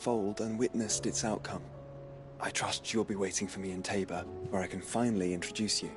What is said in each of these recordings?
unfold and witnessed its outcome. I trust you'll be waiting for me in Tabor, where I can finally introduce you.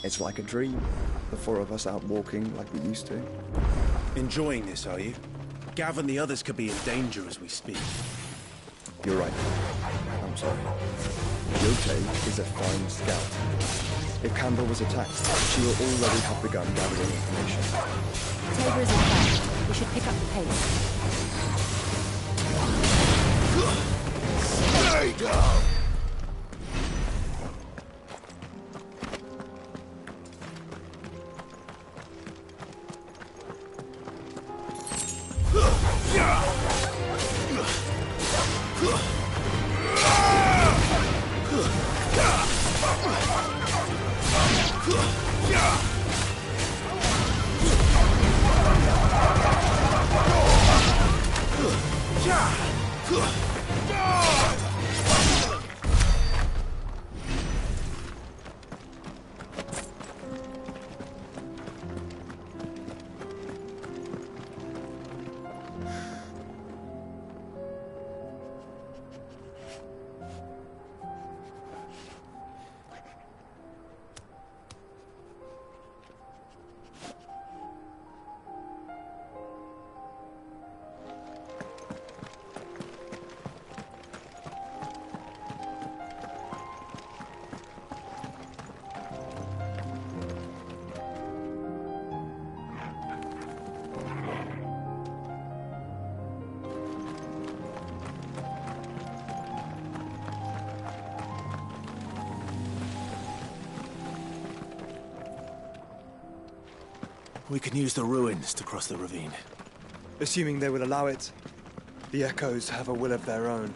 It's like a dream. The four of us out walking like we used to. Enjoying this, are you? Gav and the others could be in danger as we speak. You're right. I'm sorry. Yote is a fine scout. If Campbell was attacked, she will already have begun gathering information. Tabor is in front. We should pick up the pace. Stay down! We can use the ruins to cross the ravine. Assuming they will allow it, the Echoes have a will of their own.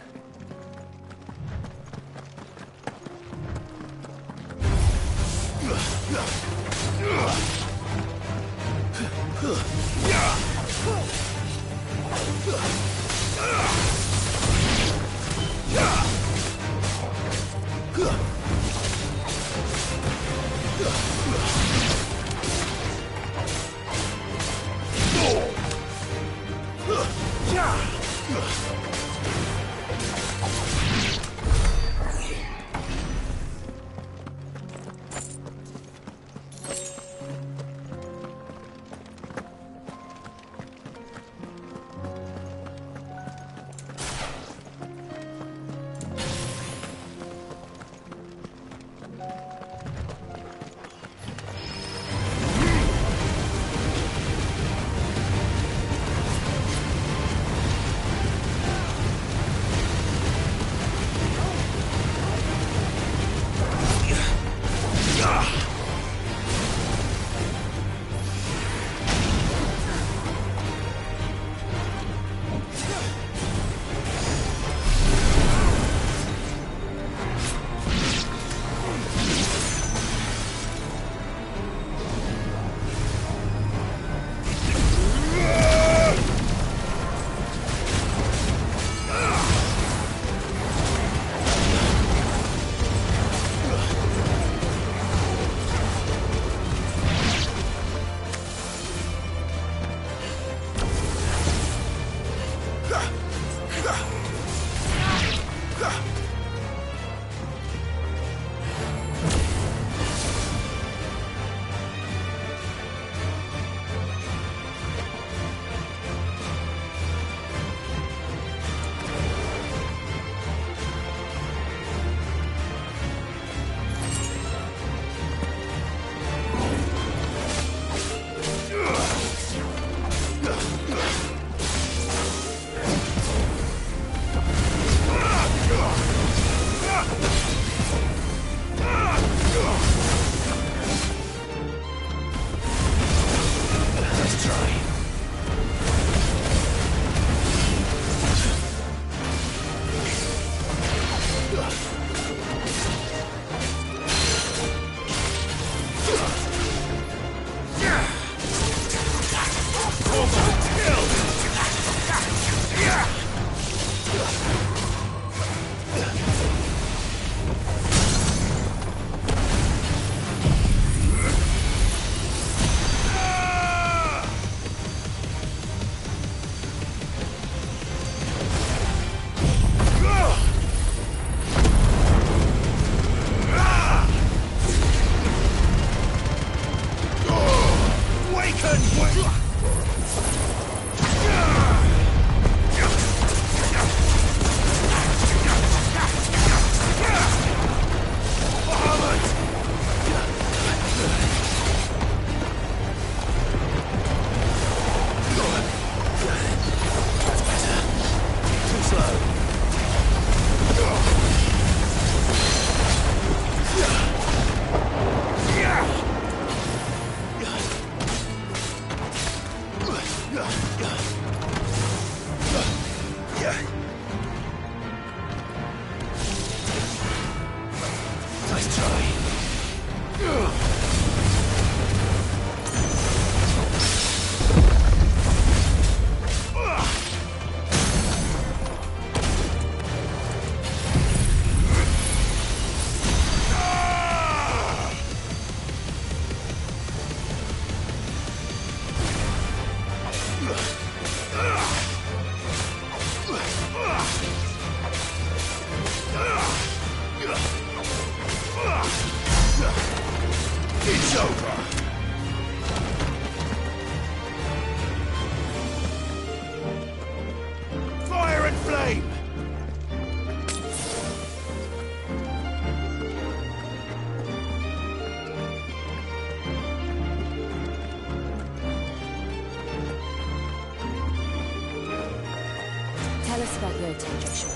us about Yote, Joshua.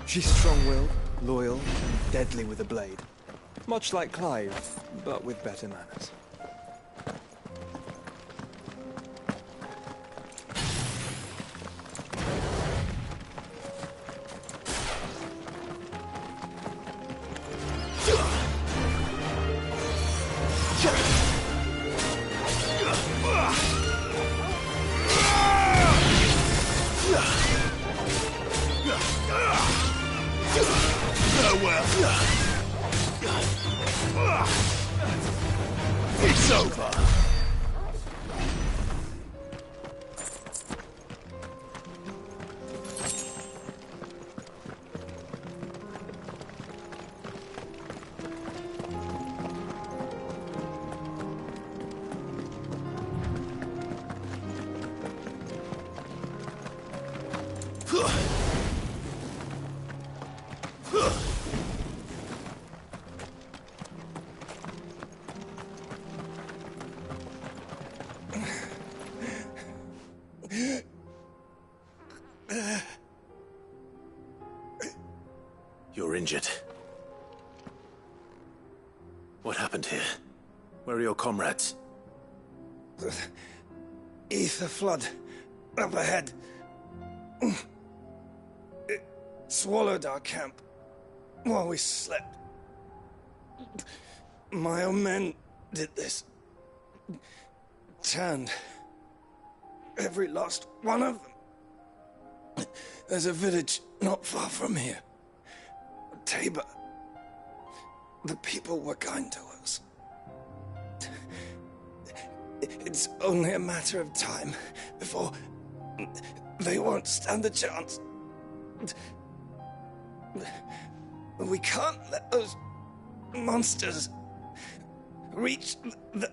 She's strong-willed, loyal, and deadly with a blade. Much like Clive, but with better manners. It's over. You're injured. What happened here? Where are your comrades? The ether flood up ahead. It swallowed our camp while we slept. My own men did this. Turned every last one of them. There's a village not far from here. Tabor. The people were kind to us. It's only a matter of time before they won't stand a chance. We can't let those monsters reach the...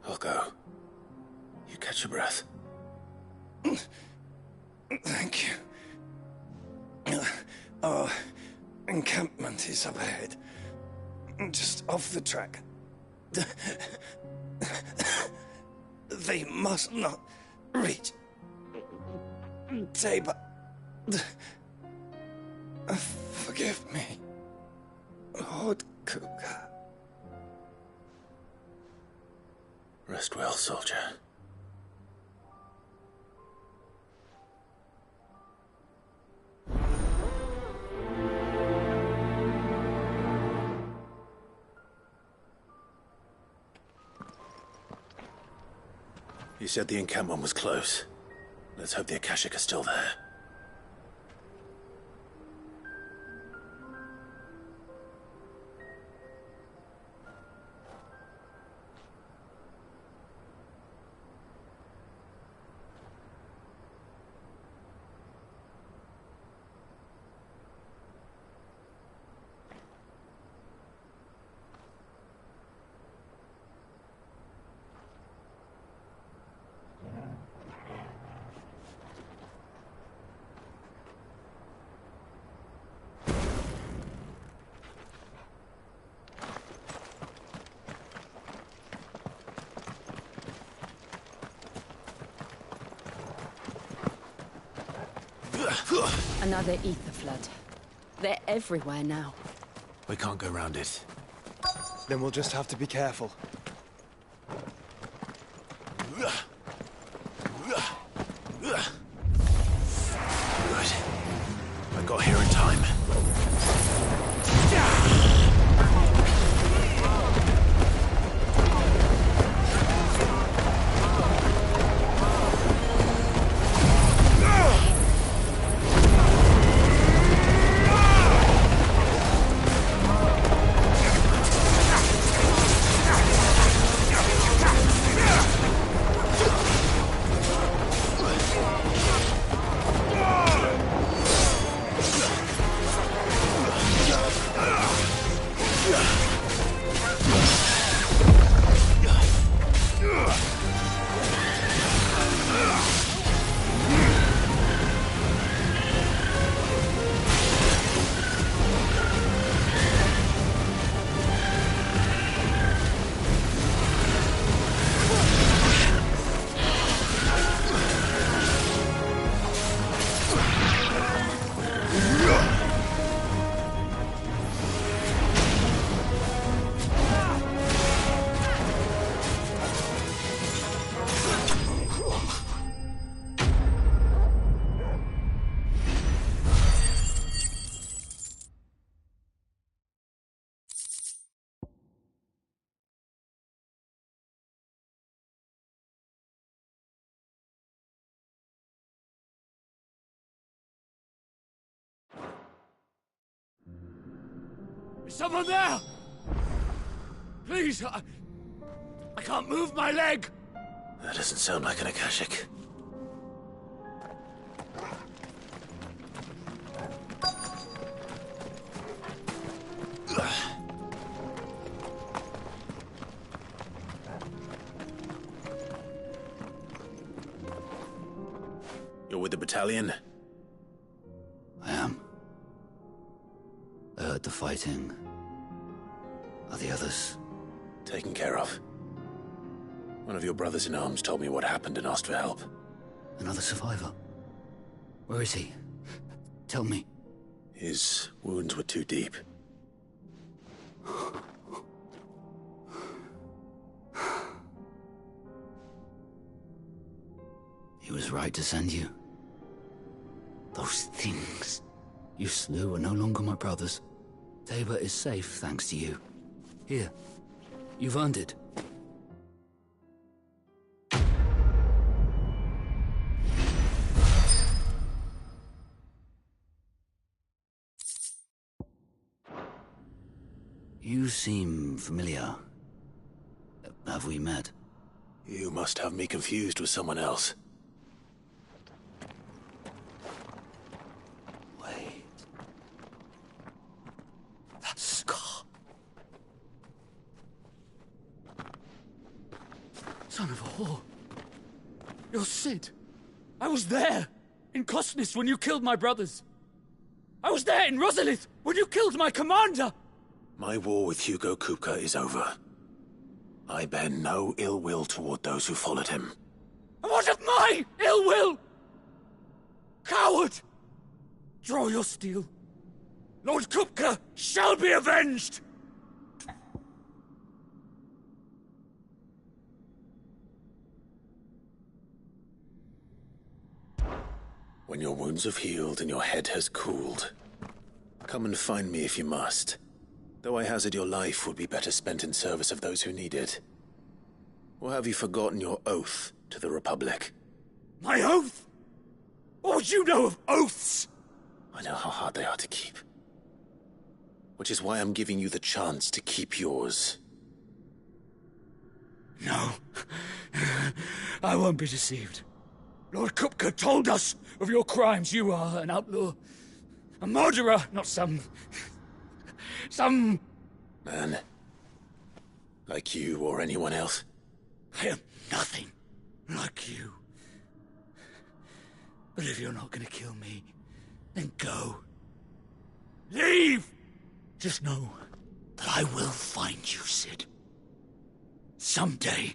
I'll go. You catch your breath. Thank you. Our encampment is up ahead. Just off the track. They must not reach Tabor. Forgive me, Lord Cougar. Rest well, soldier. You said the encampment was close. Let's hope the Akashic are still there. Another ether flood. They're everywhere now. We can't go round it. Then we'll just have to be careful. Good. I got here in time. Is someone there? Please, I can't move my leg! That doesn't sound like an Akashic. You're with the battalion? I am. I heard the fighting. Are the others? Taken care of. One of your brothers in arms told me what happened and asked for help. Another survivor? Where is he? Tell me. His wounds were too deep. He was right to send you. Those things you slew are no longer my brothers. Tabor is safe thanks to you. Here, you've earned it. You seem familiar. Have we met? You must have me confused with someone else. Wait. That scar. Son of a whore. You're Sid. I was there, in Cosnis, when you killed my brothers. I was there in Rosalith, when you killed my commander! My war with Hugo Kupka is over. I bear no ill will toward those who followed him. And what of my ill will? Coward! Draw your steel. Lord Kupka shall be avenged! When your wounds have healed and your head has cooled, come and find me if you must. Though I hazard your life would be better spent in service of those who need it. Or have you forgotten your oath to the Republic? My oath? What would you know of oaths? I know how hard they are to keep. Which is why I'm giving you the chance to keep yours. No. I won't be deceived. Lord Kupka told us of your crimes. You are an outlaw. A murderer, not some Man. Like you or anyone else. I am nothing like you. But if you're not gonna kill me, then go. Leave! Just know that I will find you, Sid. Someday.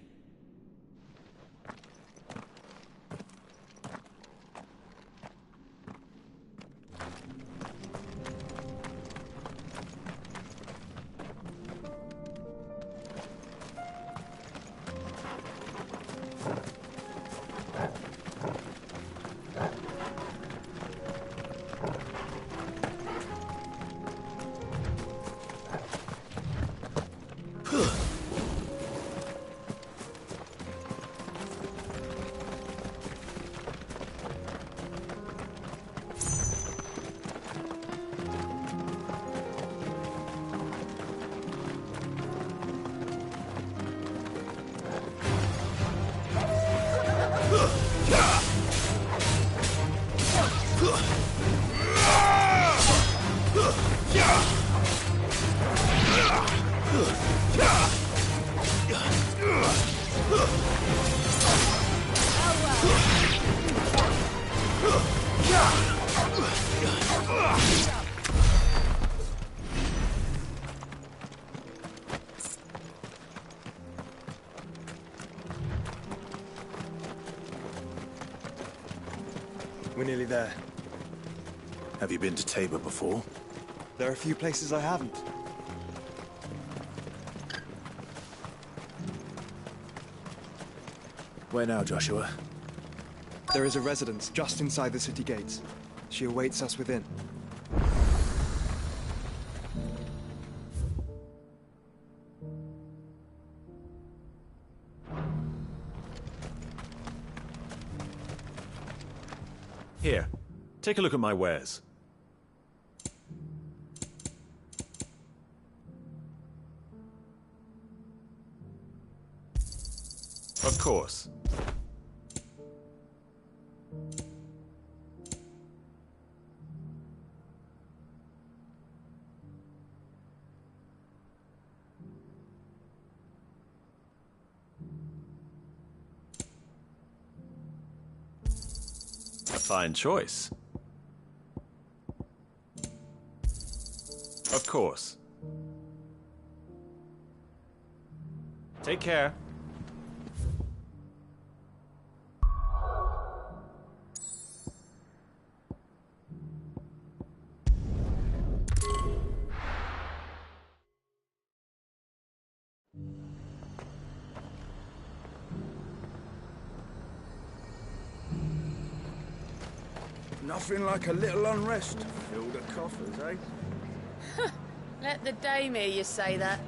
We're nearly there. Have you been to Tabor before? There are a few places I haven't. Where now, Joshua? There is a residence just inside the city gates. She awaits us within. Here, take a look at my wares. Of course. A fine choice. Of course. Take care. Nothing like a little unrest to fill the coffers, eh? Let the dame hear you say that.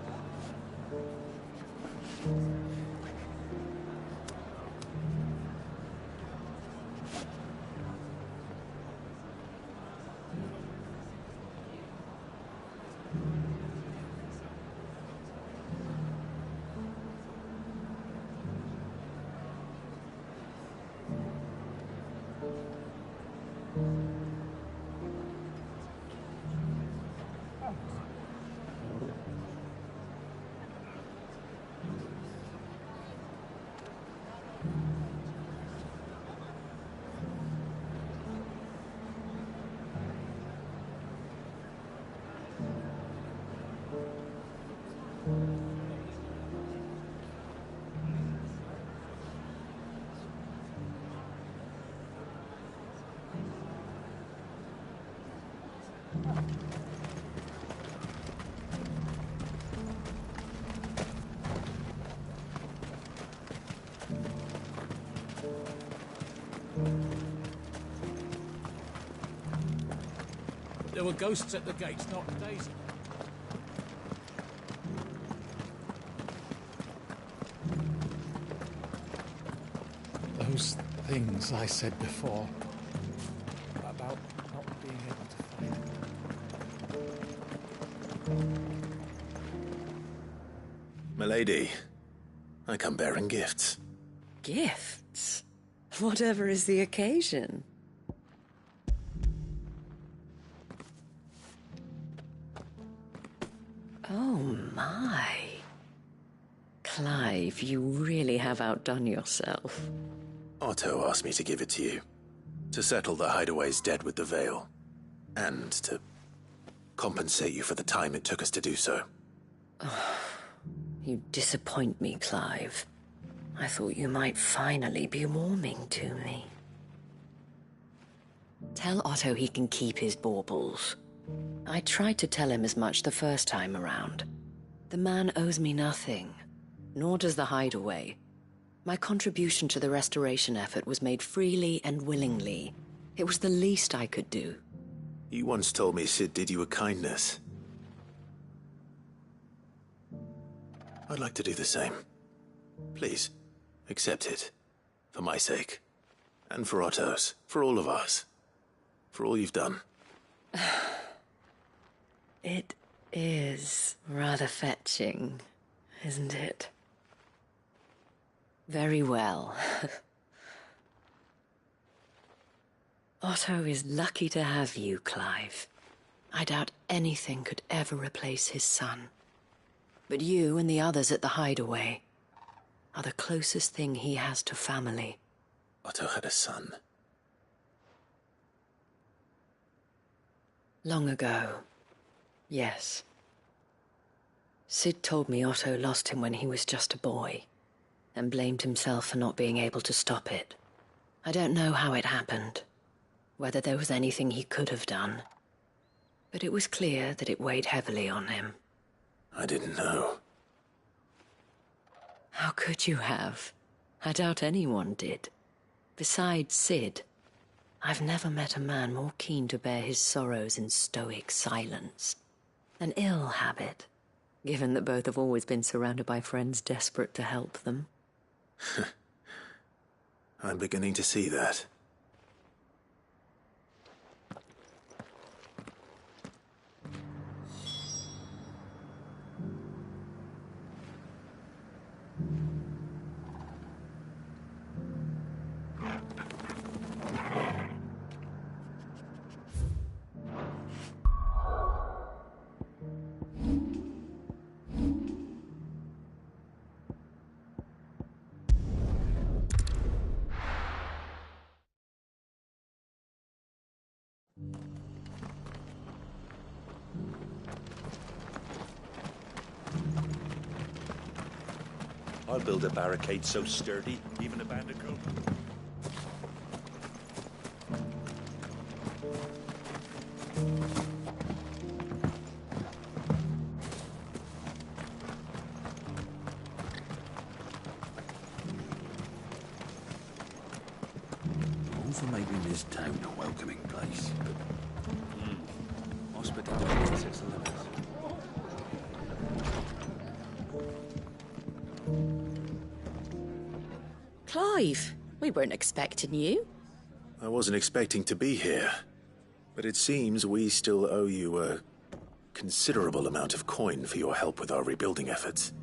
There were ghosts at the gates, not Daisy. Those things I said before about not being able to fight. Milady, I come bearing gifts. Gifts? Whatever is the occasion. Oh my. Clive, you really have outdone yourself. Otto asked me to give it to you. To settle the Hideaway's debt with the Veil. And to compensate you for the time it took us to do so. You disappoint me, Clive. I thought you might finally be warming to me. Tell Otto he can keep his baubles. I tried to tell him as much the first time around. The man owes me nothing, nor does the Hideaway. My contribution to the restoration effort was made freely and willingly. It was the least I could do. You once told me Sid did you a kindness. I'd like to do the same. Please, accept it. For my sake. And for Otto's. For all of us. For all you've done. It is rather fetching, isn't it? Very well. Otto is lucky to have you, Clive. I doubt anything could ever replace his son. But you and the others at the Hideaway are the closest thing he has to family. Otto had a son. Long ago, yes. Sid told me Otto lost him when he was just a boy, and blamed himself for not being able to stop it. I don't know how it happened, whether there was anything he could have done, but it was clear that it weighed heavily on him. I didn't know. How could you have? I doubt anyone did. Besides Sid, I've never met a man more keen to bear his sorrows in stoic silence. An ill habit, given that both have always been surrounded by friends desperate to help them. I'm beginning to see that. I'll build a barricade so sturdy, even a bandicoot. All for making this town a welcoming place. Hospitality sets the limits. Clive, we weren't expecting you. I wasn't expecting to be here, but it seems we still owe you a considerable amount of coin for your help with our rebuilding efforts.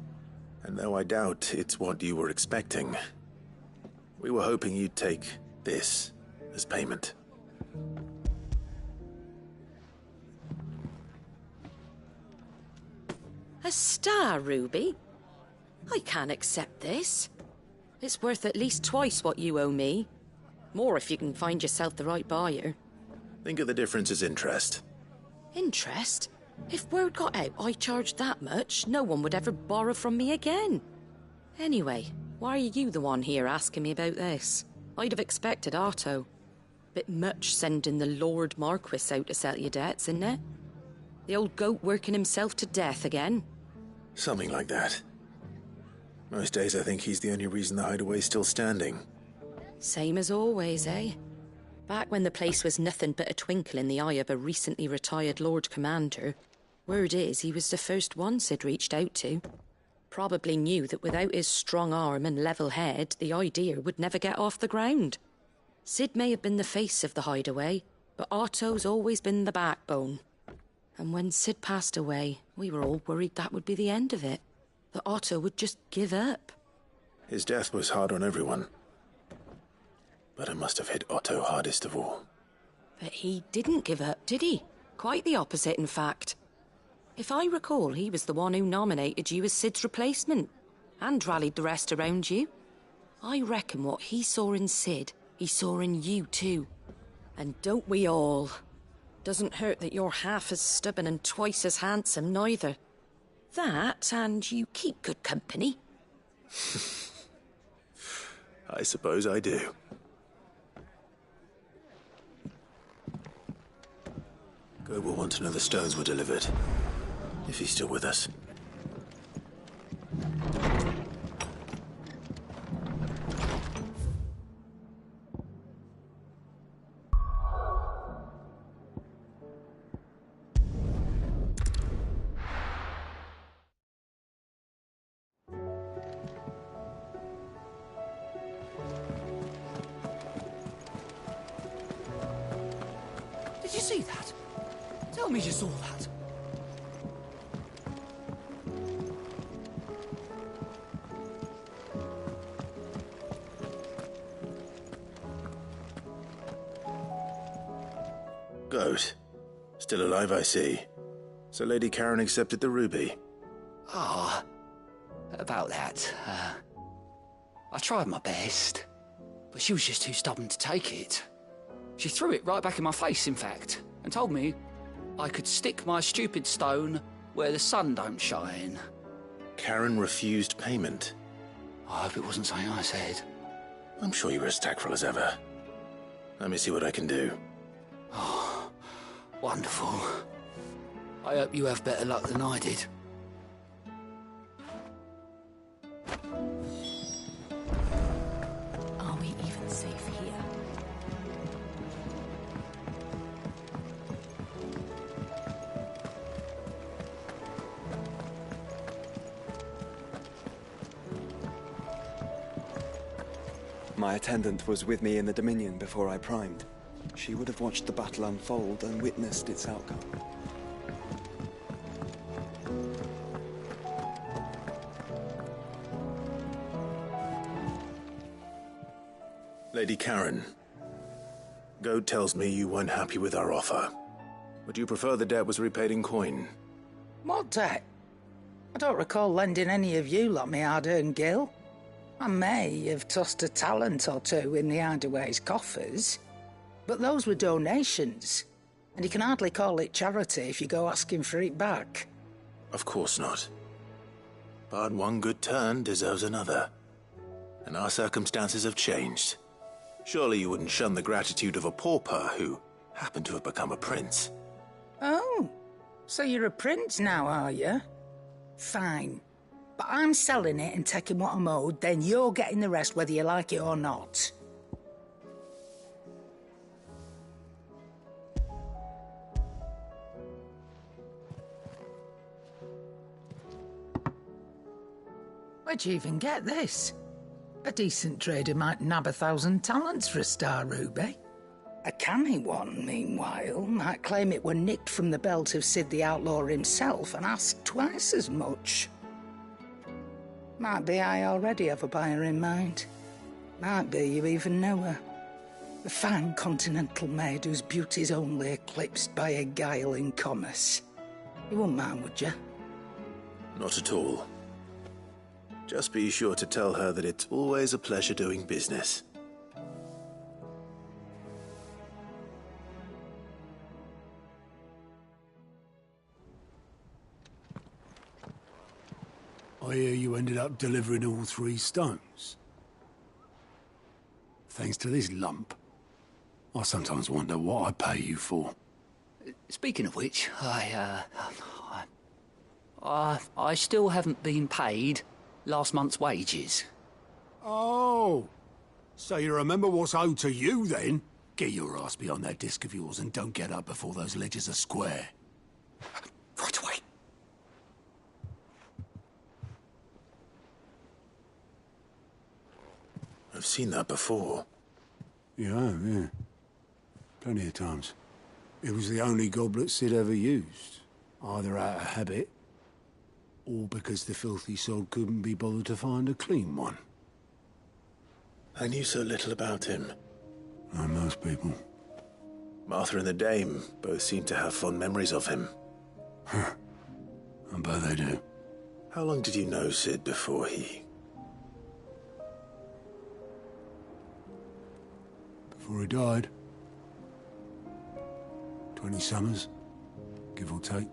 And though I doubt it's what you were expecting, we were hoping you'd take this as payment. A star ruby? I can't accept this. It's worth at least twice what you owe me. More if you can find yourself the right buyer. Think of the difference as interest. Interest? If word got out I charged that much, no one would ever borrow from me again. Anyway, why are you the one here asking me about this? I'd have expected Otto. Bit much sending the Lord Marquis out to settle your debts, isn't it? The old goat working himself to death again. Something like that. Most days I think he's the only reason the hideaway's still standing. Same as always, eh? Back when the place was nothing but a twinkle in the eye of a recently retired Lord Commander, word is he was the first one Sid reached out to. Probably knew that without his strong arm and level head, the idea would never get off the ground. Sid may have been the face of the hideaway, but Otto's always been the backbone. And when Sid passed away, we were all worried that would be the end of it. That Otto would just give up. His death was hard on everyone. But it must have hit Otto hardest of all. But he didn't give up, did he? Quite the opposite, in fact. If I recall, he was the one who nominated you as Sid's replacement, and rallied the rest around you. I reckon what he saw in Sid, he saw in you too. And don't we all? Doesn't hurt that you're half as stubborn and twice as handsome, neither. That, and you keep good company. I suppose I do. God will want to know the stones were delivered, if he's still with us. Did you see that? Tell me you saw that. Goat. Still alive, I see. So Lady Karen accepted the ruby. Ah, about that. I tried my best, but she was just too stubborn to take it. She threw it right back in my face, in fact, and told me I could stick my stupid stone where the sun don't shine. Karen refused payment. I hope it wasn't something I said. I'm sure you were as tactful as ever. Let me see what I can do. Oh, wonderful. I hope you have better luck than I did. Are we even safe here? My attendant was with me in the Dominion before I primed. She would have watched the battle unfold and witnessed its outcome. Lady Karen, Goad tells me you weren't happy with our offer. Would you prefer the debt was repaid in coin? What debt? I don't recall lending any of you lot me hard-earned gil. I may have tossed a talent or two in the Hideaway's coffers, but those were donations, and you can hardly call it charity if you go asking for it back. Of course not. But one good turn deserves another. And our circumstances have changed. Surely you wouldn't shun the gratitude of a pauper who happened to have become a prince. Oh, so you're a prince now, are you? Fine. But I'm selling it and taking what I'm owed, then you're getting the rest whether you like it or not. Where'd you even get this? A decent trader might nab 1,000 talents for a star ruby. A canny one, meanwhile, might claim it were nicked from the belt of Sid the Outlaw himself and ask twice as much. Might be I already have a buyer in mind. Might be you even know her. A fine continental maid whose beauty's only eclipsed by a guile in commerce. You wouldn't mind, would you? Not at all. Just be sure to tell her that it's always a pleasure doing business. I hear you ended up delivering all 3 stones. Thanks to this lump. I sometimes wonder what I pay you for. Speaking of which, I still haven't been paid last month's wages. Oh, so you remember what's owed to you then? Get your ass behind that disc of yours and don't get up before those ledgers are square. Right away. I've seen that before. Yeah. Plenty of times. It was the only goblet Sid ever used. Either out of habit, or because the filthy sod couldn't be bothered to find a clean one. I knew so little about him. Like most people. Martha and the Dame both seem to have fond memories of him. I bet they do. How long did you know Sid before he... Before he died. 20 summers, give or take.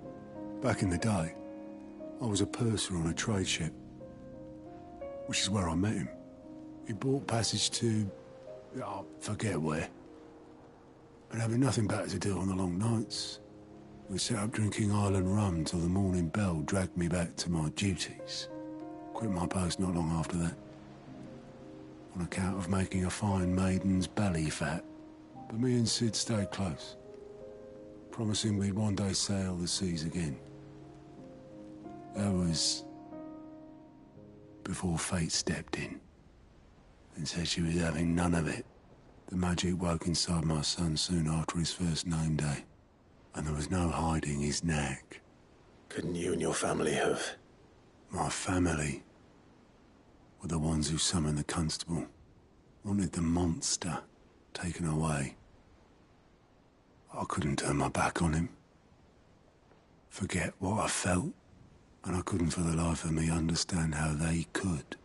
Back in the day, I was a purser on a trade ship, which is where I met him. He bought passage to... I forget where. And having nothing better to do on the long nights, we set up drinking island rum till the morning bell dragged me back to my duties. Quit my post not long after that, on account of making a fine maiden's belly fat. But me and Sid stayed close, promising we'd one day sail the seas again. That was before fate stepped in and said she was having none of it. The magic woke inside my son soon after his first name day, and there was no hiding his knack. Couldn't you and your family have... My family were the ones who summoned the constable, wanted the monster taken away. I couldn't turn my back on him, forget what I felt, and I couldn't for the life of me understand how they could.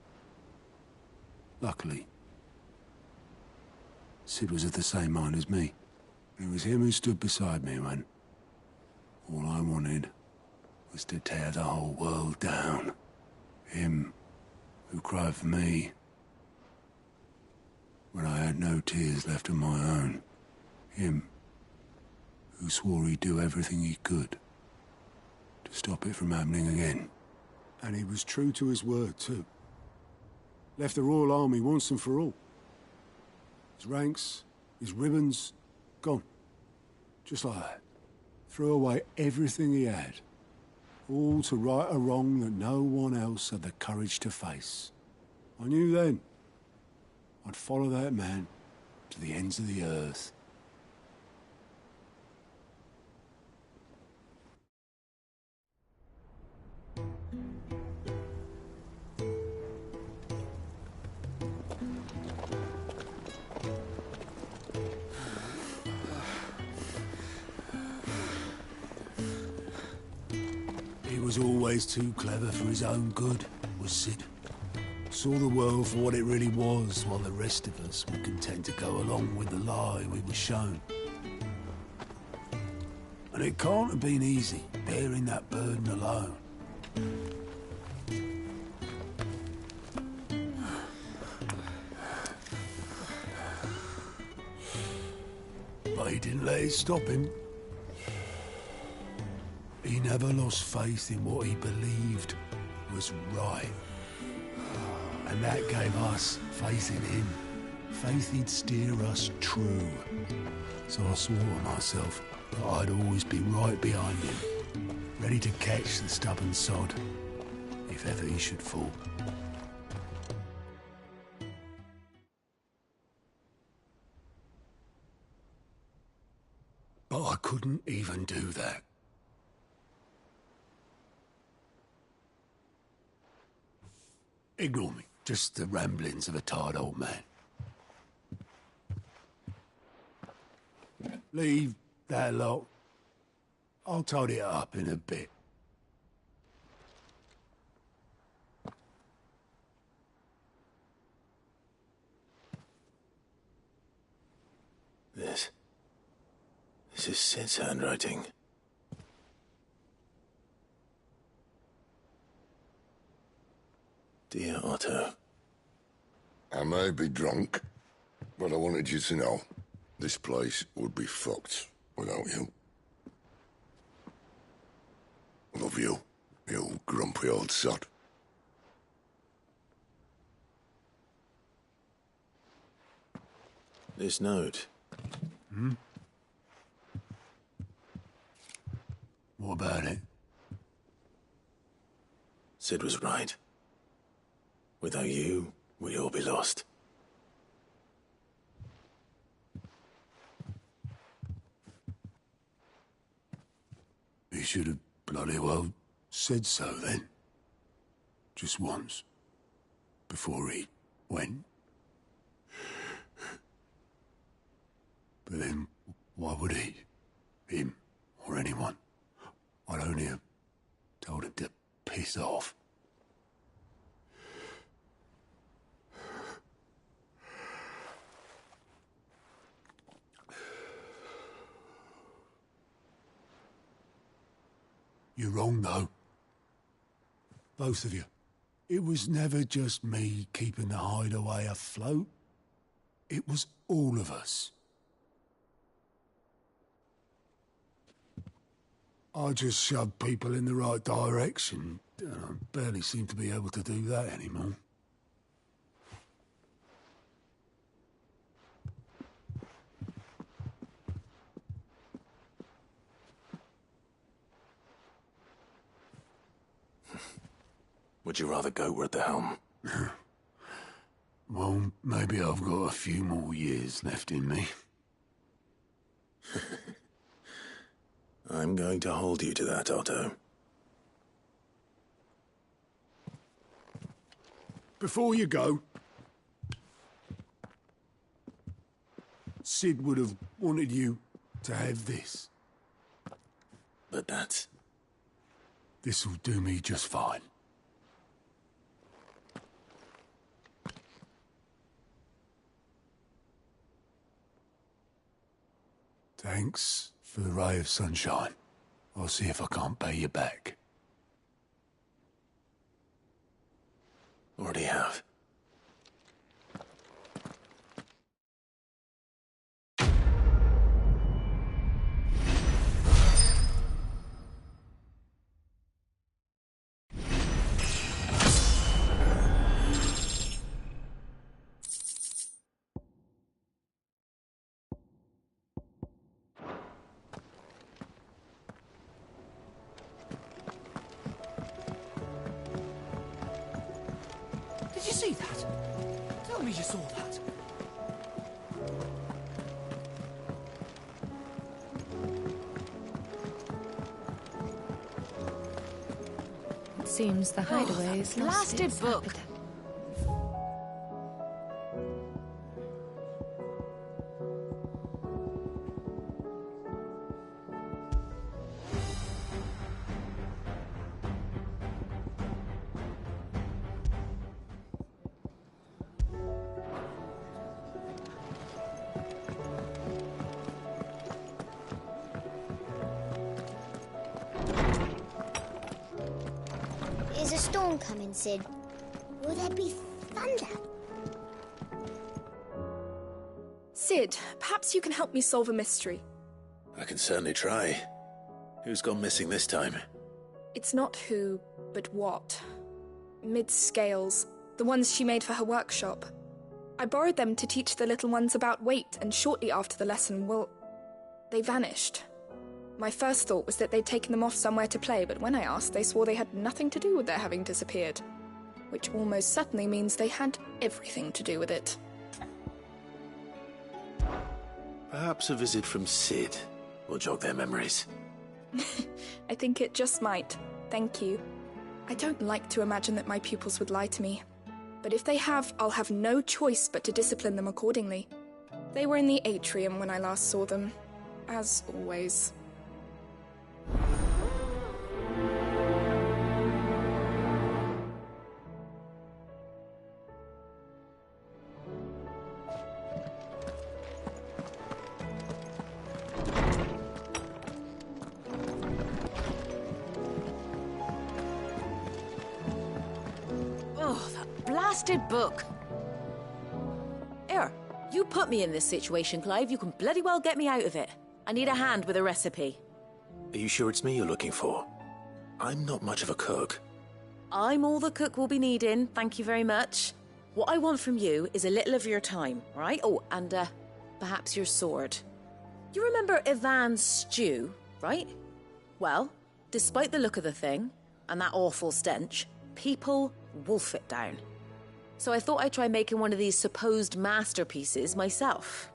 Luckily, Sid was of the same mind as me. It was him who stood beside me when all I wanted was to tear the whole world down. Him who cried for me when I had no tears left of my own. Him who swore he'd do everything he could to stop it from happening again. And he was true to his word, too. Left the Royal Army once and for all. His ranks, his ribbons, gone. Just like that. Threw away everything he had. All to right a wrong that no one else had the courage to face. I knew then I'd follow that man to the ends of the earth. He was always too clever for his own good, was Sid. Saw the world for what it really was, while the rest of us were content to go along with the lie we were shown. And it can't have been easy, bearing that burden alone. But he didn't let it stop him. He never lost faith in what he believed was right. And that gave us faith in him. Faith he'd steer us true. So I swore to myself that I'd always be right behind him, ready to catch the stubborn sod, if ever he should fall. But I couldn't even do that. Ignore me. Just the ramblings of a tired old man. Leave that lot. I'll tidy it up in a bit. This is Sid's handwriting. Dear Otto. I may be drunk, but I wanted you to know this place would be fucked without you. Love you, you grumpy old sod. This note. What about it? Sid was right. Without you, we'd all be lost. He should have bloody well said so then. Just once. Before he went. But then, why would he? Him, or anyone? I'd only have told him to piss off. You're wrong, though. Both of you. It was never just me keeping the hideaway afloat. It was all of us. I just shoved people in the right direction. I barely seem to be able to do that anymore. Would you rather go at the helm? Well, maybe I've got a few more years left in me. I'm going to hold you to that, Otto. Before you go, Sid would have wanted you to have this. But that's... This'll do me just fine. Thanks for the ray of sunshine. I'll see if I can't pay you back. Already have. Did you see that? Tell me you saw that. It seems the hideaway is lost blasted its book. habitat. Is a storm coming, Sid? Will there be thunder? Sid, perhaps you can help me solve a mystery. I can certainly try. Who's gone missing this time? It's not who, but what. Mid's scales, the ones she made for her workshop. I borrowed them to teach the little ones about weight, and shortly after the lesson, well, they vanished. My first thought was that they'd taken them off somewhere to play, but when I asked, they swore they had nothing to do with their having disappeared. Which almost certainly means they had everything to do with it. Perhaps a visit from Sid will jog their memories. I think it just might. Thank you. I don't like to imagine that my pupils would lie to me. But if they have, I'll have no choice but to discipline them accordingly. They were in the atrium when I last saw them, as always. Oh, that blasted book. Here, you put me in this situation, Clive. You can bloody well get me out of it. I need a hand with a recipe. Are you sure it's me you're looking for? I'm not much of a cook. I'm all the cook will be needing, thank you very much. What I want from you is a little of your time, right? Oh, and perhaps your sword. You remember Ivan's stew, right? Well, despite the look of the thing, and that awful stench, people wolf it down. So I thought I'd try making one of these supposed masterpieces myself.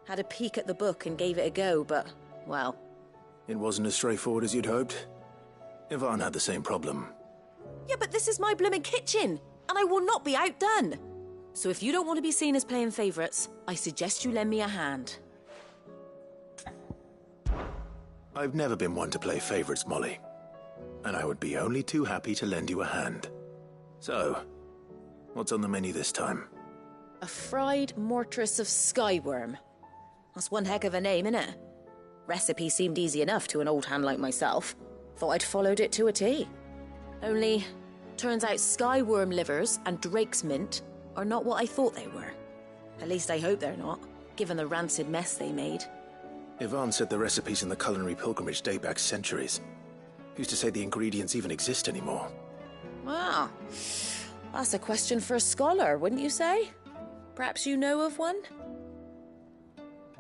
Had a peek at the book and gave it a go, but, well... It wasn't as straightforward as you'd hoped. Ivan had the same problem. Yeah, but this is my blooming kitchen, and I will not be outdone. So if you don't want to be seen as playing favourites, I suggest you lend me a hand. I've never been one to play favourites, Molly. And I would be only too happy to lend you a hand. So, what's on the menu this time? A fried mortress of skyworm. That's one heck of a name, innit? Recipe seemed easy enough to an old hand like myself. Thought I'd followed it to a T. Only, turns out skyworm livers and drake's mint are not what I thought they were. At least I hope they're not, given the rancid mess they made. Ivan said the recipes in the culinary pilgrimage date back centuries. Who's to say the ingredients even exist anymore? Wow. That's a question for a scholar, wouldn't you say? Perhaps you know of one?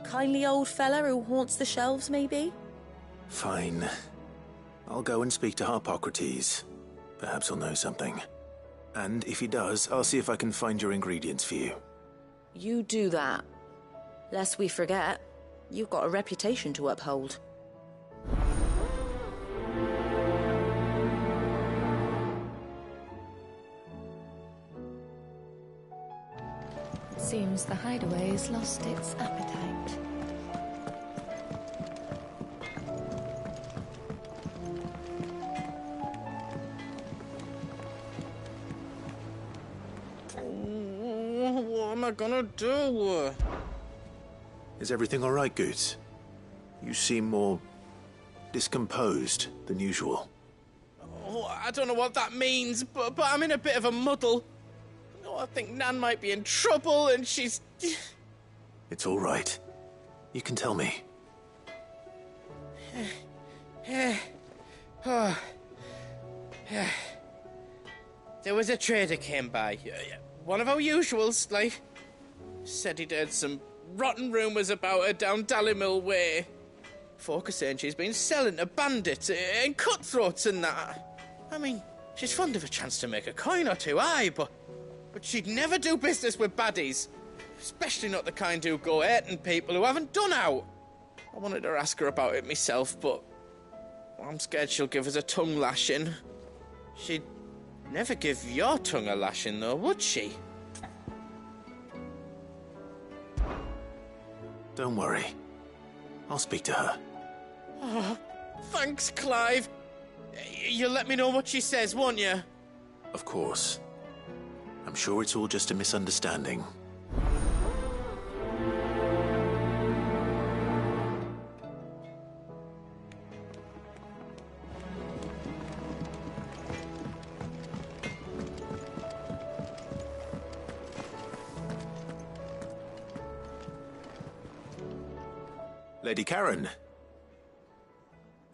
Kindly old fella who haunts the shelves, maybe? Fine. I'll go and speak to Harpocrates. Perhaps he'll know something. And if he does, I'll see if I can find your ingredients for you. You do that. Lest we forget, you've got a reputation to uphold. Seems the hideaway's lost its appetite. What am I gonna do? Is everything all right, Goots? You seem more discomposed than usual. Oh, I don't know what that means, but I'm in a bit of a muddle. Oh, I think Nan might be in trouble, and she's... It's all right. You can tell me. There was a trader came by. One of our usuals, like. Said he'd heard some rotten rumours about her down Dallymill Way. Folk are saying she's been selling to bandits and cutthroats and that. I mean, she's fond of a chance to make a coin or two, aye, but she'd never do business with baddies. Especially not the kind who go hurting people who haven't done out. I wanted to ask her about it myself, but I'm scared she'll give us a tongue lashing. She'd never give your tongue a lashing, though, would she? Don't worry. I'll speak to her. Oh, thanks, Clive. You'll let me know what she says, won't you? Of course. I'm sure it's all just a misunderstanding. Lady Karen.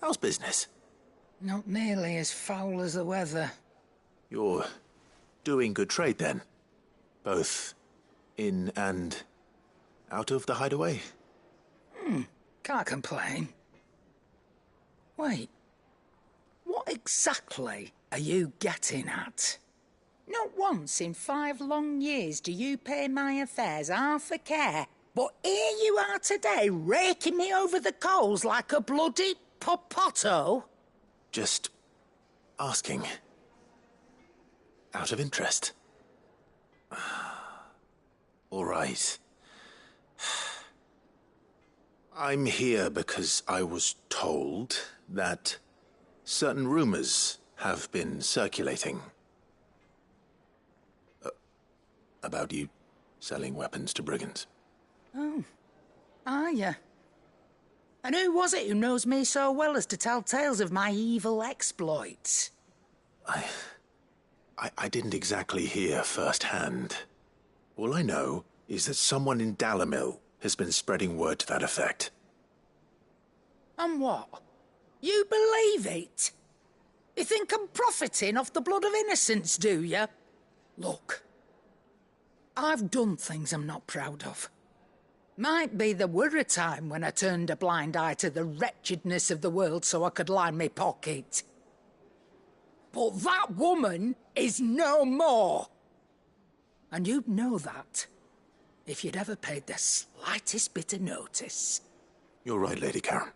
How's business? Not nearly as foul as the weather. You're doing good trade, then? Both in and out of the hideaway? Can't complain. Wait. What exactly are you getting at? Not once in 5 long years do you pay my affairs half a care. But here you are today, raking me over the coals like a bloody popoto. Just asking. Out of interest. All right. I'm here because I was told that certain rumors have been circulating. About you selling weapons to brigands. Oh, are you? And who was it who knows me so well as to tell tales of my evil exploits? I didn't exactly hear firsthand. All I know is that someone in Dalimil has been spreading word to that effect. And what? You believe it? You think I'm profiting off the blood of innocents, do you? Look, I've done things I'm not proud of. Might be there were a time when I turned a blind eye to the wretchedness of the world so I could line my pocket. But that woman is no more. And you'd know that if you'd ever paid the slightest bit of notice. You're right, Lady Karen.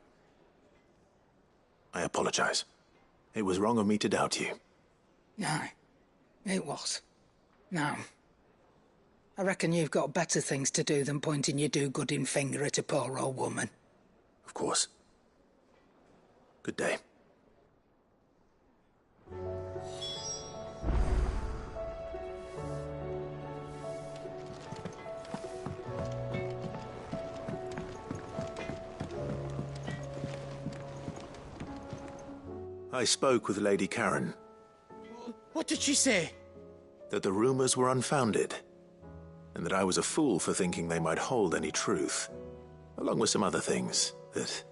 I apologize. It was wrong of me to doubt you. Aye, it was. Now, I reckon you've got better things to do than pointing your do-gooding finger at a poor old woman. Of course. Good day. I spoke with Lady Karen. What did she say? That the rumors were unfounded, and that I was a fool for thinking they might hold any truth, along with some other things that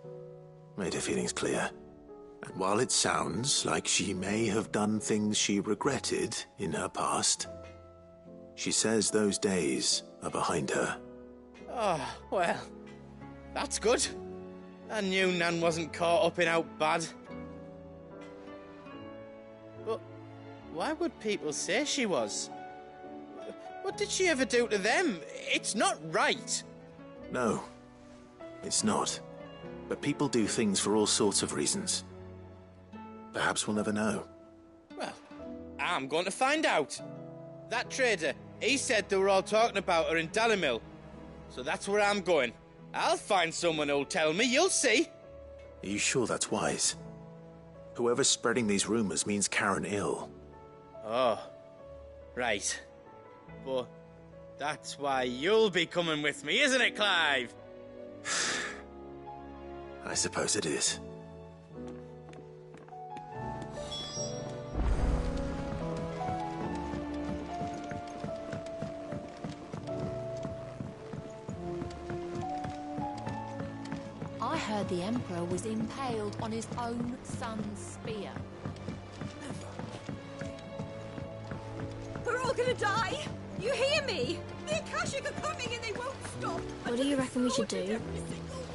made her feelings clear. And while it sounds like she may have done things she regretted in her past, she says those days are behind her. Oh, well, that's good. I knew Nan wasn't caught up in out bad. But why would people say she was? What did she ever do to them? It's not right. No, it's not. But people do things for all sorts of reasons. Perhaps we'll never know. Well, I'm going to find out. That trader, he said they were all talking about her in Dalimil. So that's where I'm going. I'll find someone who'll tell me, you'll see. Are you sure that's wise? Whoever's spreading these rumors means Karen ill. Oh, right. But that's why you'll be coming with me, isn't it, Clive? I suppose it is. I heard the Emperor was impaled on his own son's spear. We're all gonna die! You hear me? The Akashic are coming and they won't stop! What do you reckon we should do?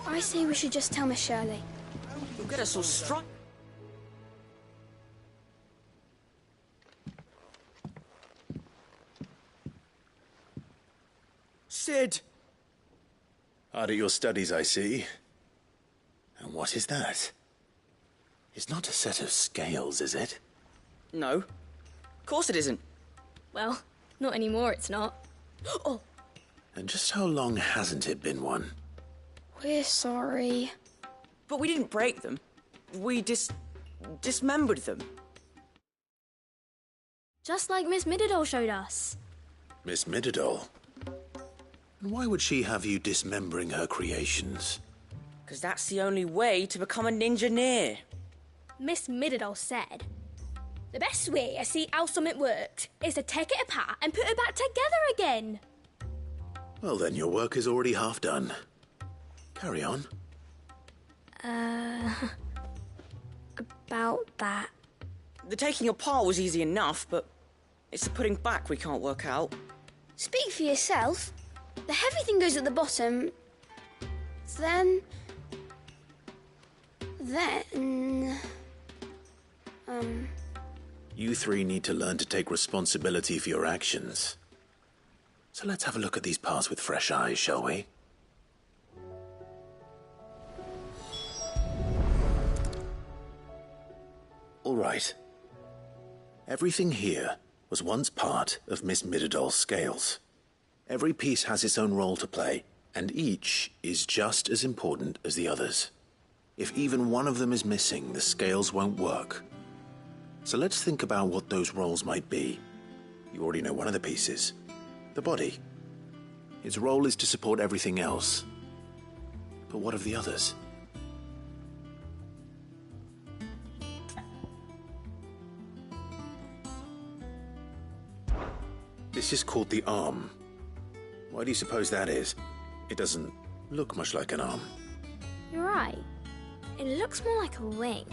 I say we should just tell Miss Shirley. You'll get us all struck. Sid! Hard at your studies, I see. And what is that? It's not a set of scales, is it? No. Of course it isn't. Well, not anymore, it's not. Oh! And just how long hasn't it been one? We're sorry. But we didn't break them. We dismembered them. Just like Miss Mididol showed us. Miss Mididol? And why would she have you dismembering her creations? Because that's the only way to become a ninja-near. Miss Mididol said, the best way to see how something worked is to take it apart and put it back together again. Well then, your work is already half done. Carry on. About that. The taking apart was easy enough, but it's the putting back we can't work out. Speak for yourself. The heavy thing goes at the bottom. Then... You three need to learn to take responsibility for your actions. So let's have a look at these parts with fresh eyes, shall we? All right. Everything here was once part of Miss Midadol's scales. Every piece has its own role to play, and each is just as important as the others. If even one of them is missing, the scales won't work. So let's think about what those roles might be. You already know one of the pieces. The body. Its role is to support everything else. But what of the others? This is called the arm. Why do you suppose that is? It doesn't look much like an arm. You're right. It looks more like a wing.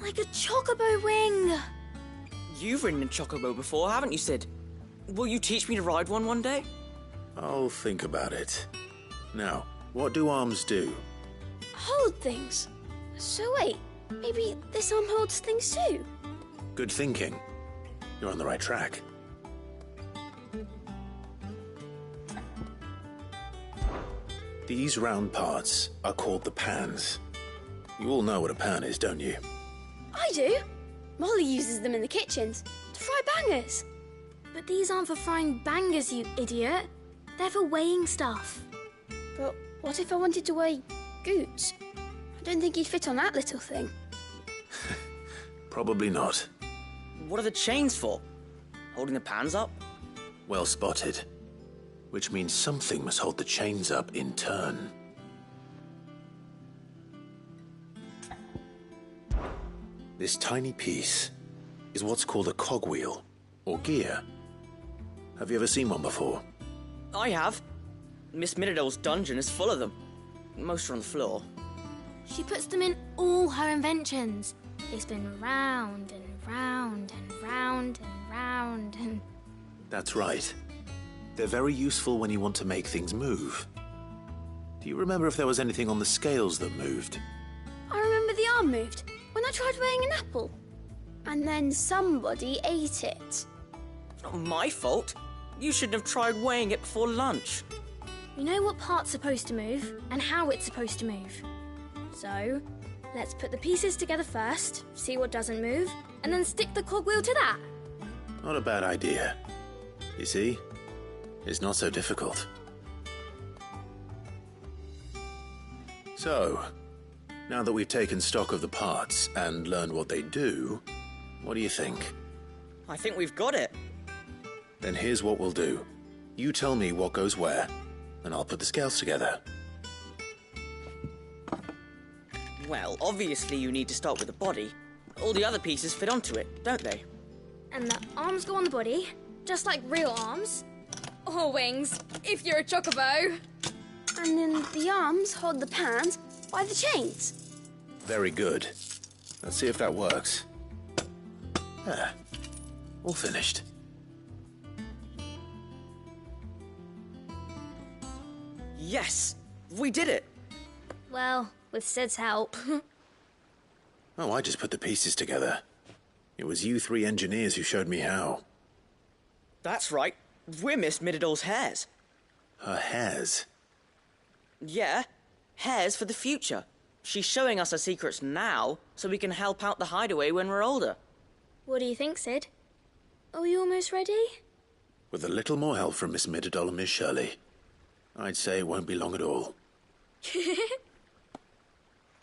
Like a chocobo wing! You've ridden a chocobo before, haven't you, Sid? Will you teach me to ride one day? I'll think about it. Now, what do arms do? Hold things. So wait, maybe this arm holds things too? Good thinking. You're on the right track. These round parts are called the pans. You all know what a pan is, don't you? I do. Molly uses them in the kitchens to fry bangers. But these aren't for frying bangers, you idiot. They're for weighing stuff. But what if I wanted to weigh Goots? I don't think he'd fit on that little thing. Probably not. What are the chains for? Holding the pans up? Well spotted. Which means something must hold the chains up in turn. This tiny piece is what's called a cogwheel, or gear. Have you ever seen one before? I have. Miss Midadol's dungeon is full of them. Most are on the floor. She puts them in all her inventions. They spin round and round and round and round and... That's right. They're very useful when you want to make things move. Do you remember if there was anything on the scales that moved? I remember the arm moved when I tried weighing an apple. And then somebody ate it. Not my fault. You shouldn't have tried weighing it before lunch. You know what part's supposed to move and how it's supposed to move. So, let's put the pieces together first, see what doesn't move, and then stick the cogwheel to that. Not a bad idea. You see, it's not so difficult. So, now that we've taken stock of the parts and learned what they do, what do you think? I think we've got it. Then here's what we'll do. You tell me what goes where, and I'll put the scales together. Well, obviously you need to start with the body. All the other pieces fit onto it, don't they? And the arms go on the body, just like real arms. Or wings, if you're a chocobo. And then the arms hold the pans by the chains. Very good. Let's see if that works. There. All finished. Yes! We did it! Well, with Sid's help. Oh, I just put the pieces together. It was you three engineers who showed me how. That's right. We're Miss Midadol's hares. Her hairs? Yeah, hares for the future. She's showing us her secrets now, so we can help out the hideaway when we're older. What do you think, Sid? Are we almost ready? With a little more help from Miss Midadol and Miss Shirley, I'd say it won't be long at all.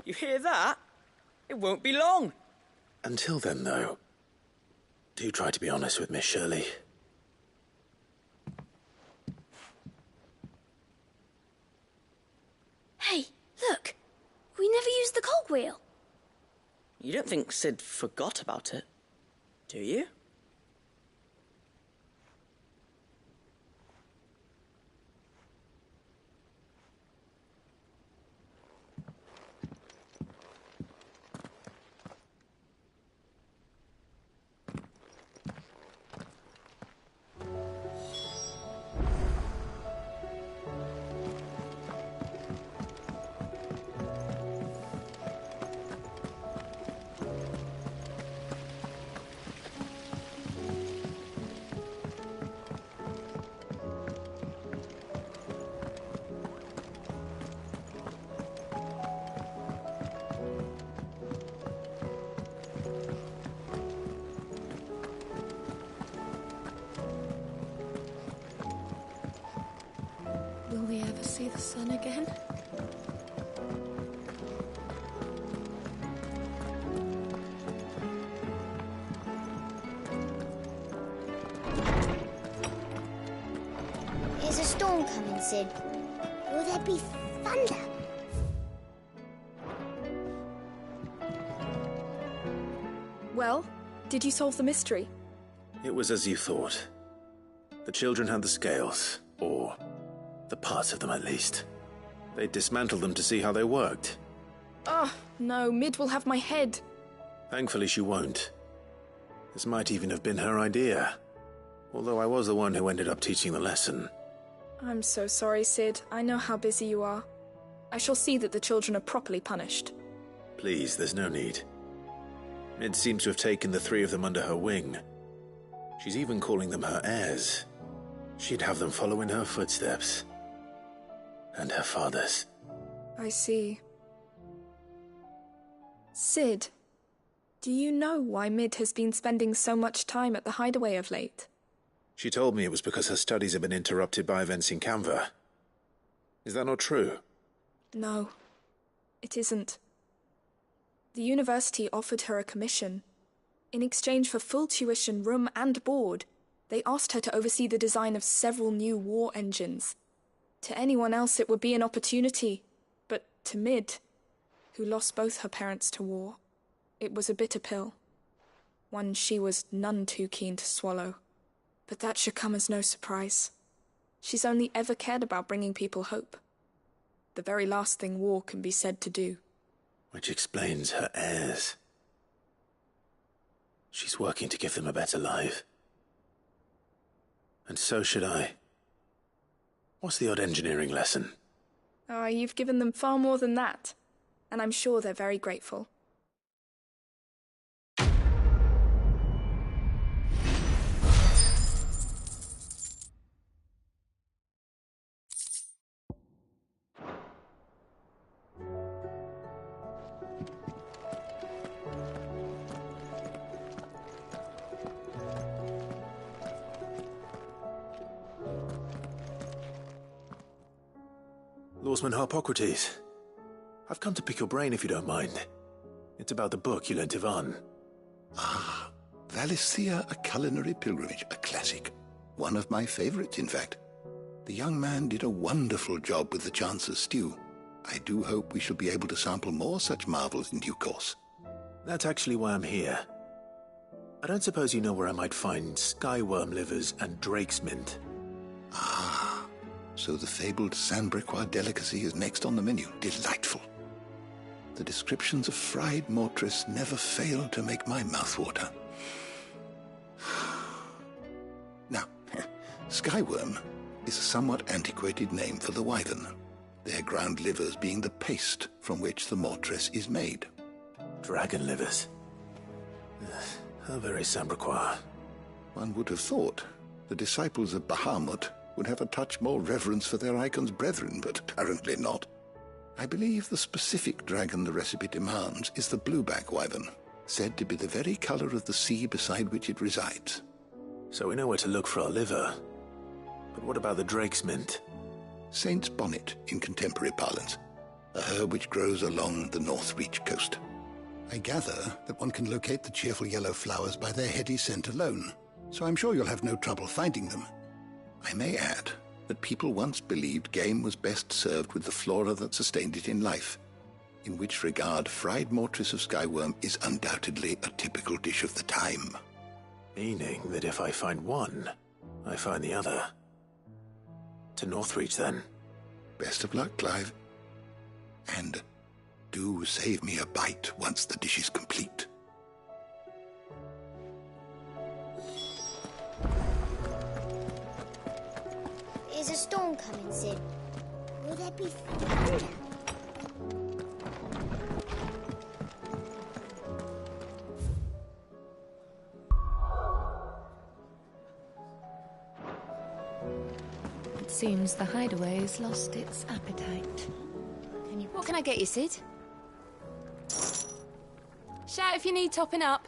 You hear that? It won't be long. Until then, though, do try to be honest with Miss Shirley. Hey, look! We never used the cogwheel. You don't think Sid forgot about it, do you? Will we ever see the sun again? Is a storm coming, Sid? Will there be thunder? Well, did you solve the mystery? It was as you thought. The children had the scales, or the parts of them at least. They dismantled them to see how they worked. Oh, no, Mid will have my head. Thankfully she won't. This might even have been her idea. Although I was the one who ended up teaching the lesson. I'm so sorry, Sid. I know how busy you are. I shall see that the children are properly punished. Please, there's no need. Mid seems to have taken the three of them under her wing. She's even calling them her heirs. She'd have them follow in her footsteps. And her father's. I see. Sid, do you know why Mid has been spending so much time at the hideaway of late? She told me it was because her studies have been interrupted by events in Canva. Is that not true? No, it isn't. The university offered her a commission. In exchange for full tuition, room and board, they asked her to oversee the design of several new war engines. To anyone else it would be an opportunity, but to Mid, who lost both her parents to war, it was a bitter pill. One she was none too keen to swallow. But that should come as no surprise. She's only ever cared about bringing people hope. The very last thing war can be said to do. Which explains her heirs. She's working to give them a better life. And so should I. What's the odd engineering lesson? Ah, you've given them far more than that. And I'm sure they're very grateful. Lawsman Harpocrates. I've come to pick your brain if you don't mind. It's about the book you lent Ivan. Ah, Valisthea, A Culinary Pilgrimage, a classic. One of my favorites, in fact. The young man did a wonderful job with the Chance's stew. I do hope we shall be able to sample more such marvels in due course. That's actually why I'm here. I don't suppose you know where I might find skyworm livers and drake's mint. Ah, so the fabled Sandbrequois delicacy is next on the menu. Delightful. The descriptions of fried mortress never fail to make my mouth water. Now, skyworm is a somewhat antiquated name for the wyvern, their ground livers being the paste from which the mortress is made. Dragon livers. How very Sandbrequois. One would have thought the disciples of Bahamut would have a touch more reverence for their icon's brethren, but apparently not. I believe the specific dragon the recipe demands is the blueback wyvern, said to be the very color of the sea beside which it resides. So we know where to look for our liver. But what about the drake's mint? Saint's bonnet in contemporary parlance, a herb which grows along the North Reach coast. I gather that one can locate the cheerful yellow flowers by their heady scent alone, so I'm sure you'll have no trouble finding them. I may add that people once believed game was best served with the flora that sustained it in life, in which regard fried mortress of skyworm is undoubtedly a typical dish of the time. Meaning that if I find one, I find the other. To Northreach, then. Best of luck, Clive. And do save me a bite once the dish is complete. Is a storm coming, Sid? Will there be thunder? It seems the hideaway's lost its appetite. What can I get you, Sid? Shout if you need topping up.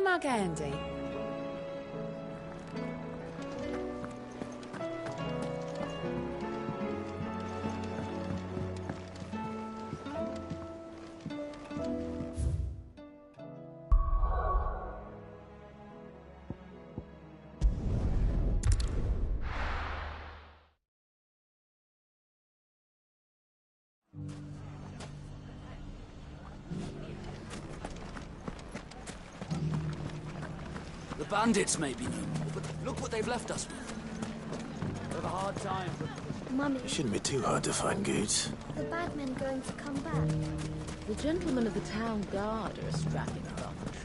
mug handy? The bandits may be no more, but look what they've left us with. We have a hard time. Mummy, It shouldn't be too hard to find goods. are the bad men going to come back? The gentlemen of the town guard are a strapping bunch.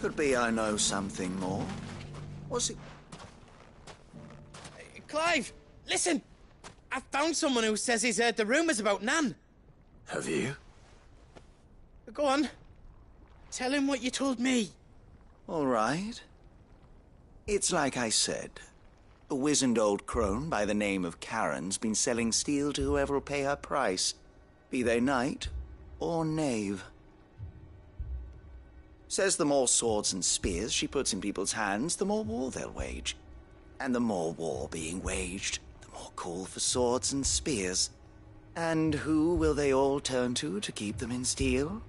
Could be I know something more. Was it? Clive, listen! I found someone who says he's heard the rumours about Nan. Have you? Go on. Tell him what you told me. All right. It's like I said. A wizened old crone by the name of Karen's been selling steel to whoever will pay her price, be they knight or knave. Says the more swords and spears she puts in people's hands, the more war they'll wage. And the more war being waged, the more call for swords and spears. And who will they all turn to keep them in steel?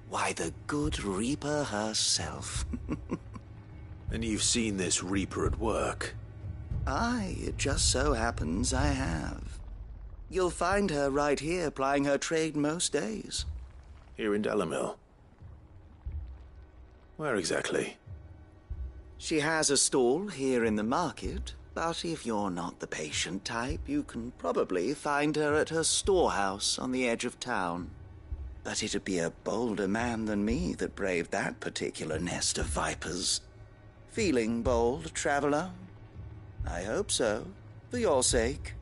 Why, the good Reaper herself. And you've seen this Reaper at work? Aye, it just so happens I have. You'll find her right here plying her trade most days. Here in Dalimil? Where exactly? She has a stall here in the market, but if you're not the patient type, you can probably find her at her storehouse on the edge of town. But it'd be a bolder man than me that braved that particular nest of vipers. Feeling bold, traveler? I hope so, for your sake.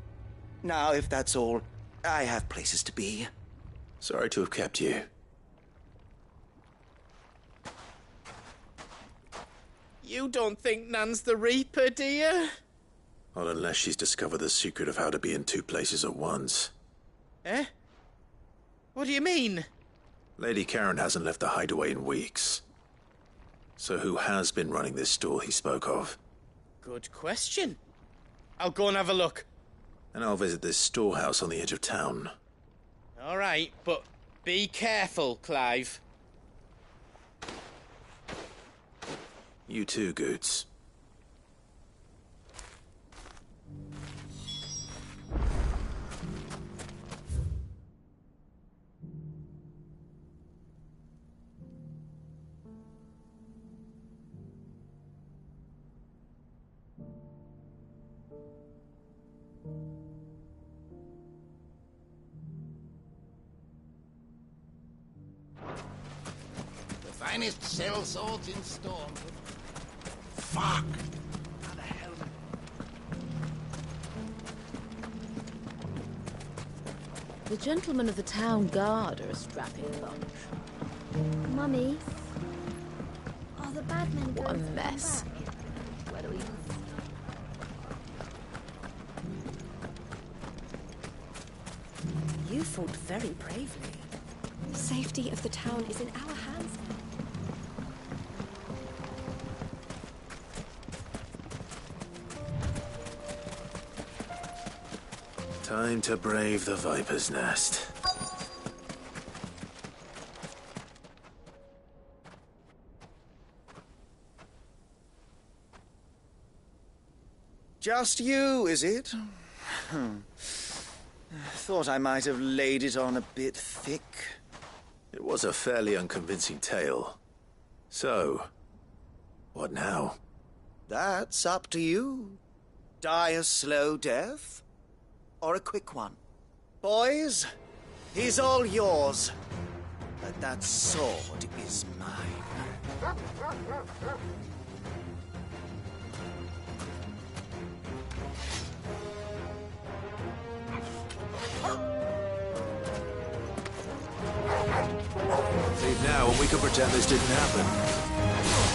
Now, if that's all, I have places to be. Sorry to have kept you. You don't think Nan's the Reaper, do you? Not unless she's discovered the secret of how to be in two places at once. Eh? What do you mean? Lady Karen hasn't left the hideaway in weeks. So who has been running this stall he spoke of? Good question. I'll go and have a look. And I'll visit this storehouse on the edge of town. All right, but be careful, Clive. You too, Goots. The finest cell swords in Storm. Fuck! How the hell? The gentlemen of the town guard are a strapping bunch. Mummy, are the bad men What a going to mess. come back? Where do we... You fought very bravely. The safety of the town is in our hands now. Time to brave the Viper's Nest. Just you, is it? Thought I might have laid it on a bit thick. It was a fairly unconvincing tale. So, what now? That's up to you. Die a slow death, or a quick one. Boys, he's all yours. But that sword is mine. Leave now and we can pretend this didn't happen.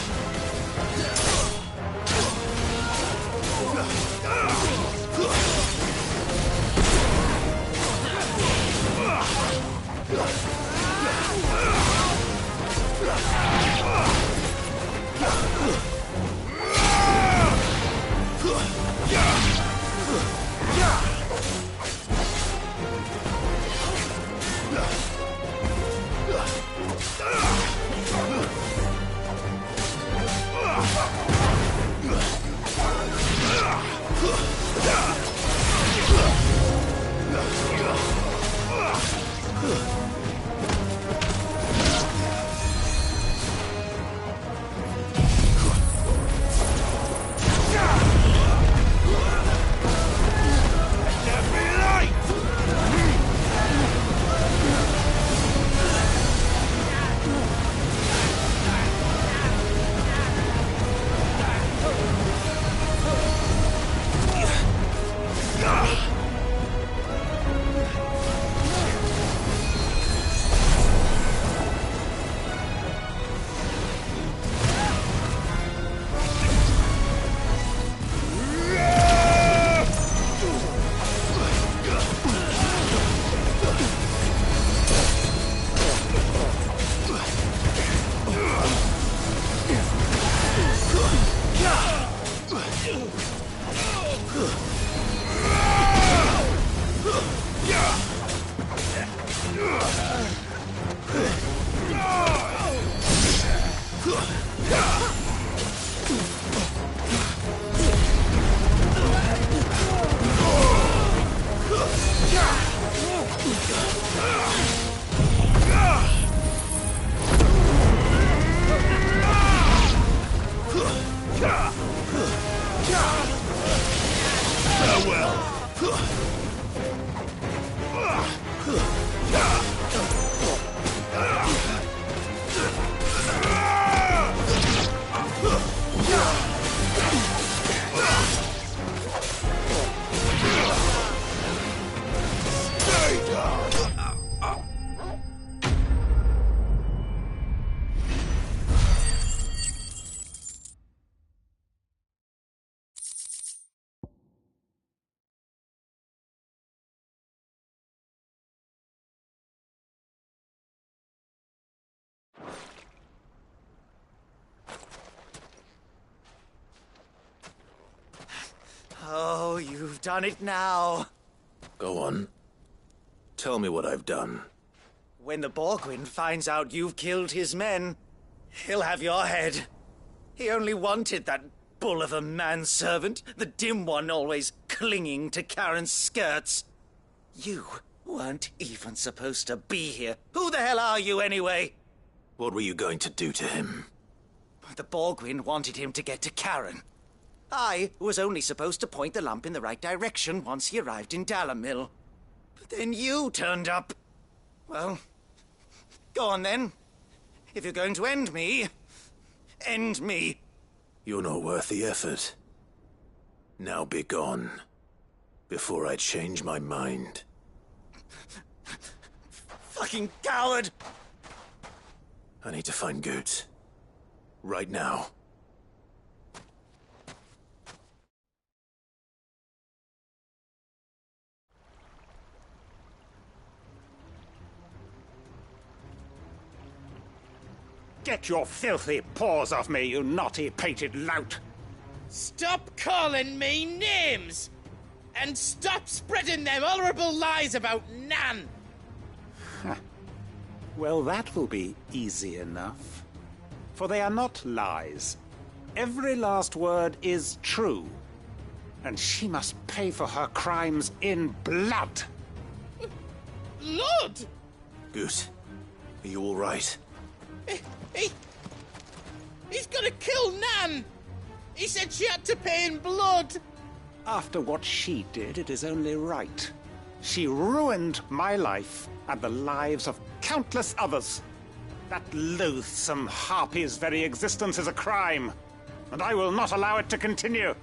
Oh, you've done it now. Go on. Tell me what I've done. When the Borgwyn finds out you've killed his men, he'll have your head. He only wanted that bull of a manservant, the dim one always clinging to Karen's skirts. You weren't even supposed to be here. Who the hell are you, anyway? What were you going to do to him? The Borgwyn wanted him to get to Karen. I was only supposed to point the lamp in the right direction once he arrived in Dalamil. But then you turned up. Well, go on then. If you're going to end me, end me. You're not worth the effort. Now be gone, before I change my mind. Fucking coward! I need to find Goots. Right now. Get your filthy paws off me, you naughty-pated lout! Stop calling me names! And stop spreading them horrible lies about Nan! Well, that will be easy enough. For they are not lies. Every last word is true. And she must pay for her crimes in blood. Blood? Goose, are you all right? He's gonna kill Nan! He said she had to pay in blood! After what she did, it is only right. She ruined my life and the lives of countless others. That loathsome harpy's very existence is a crime, and I will not allow it to continue.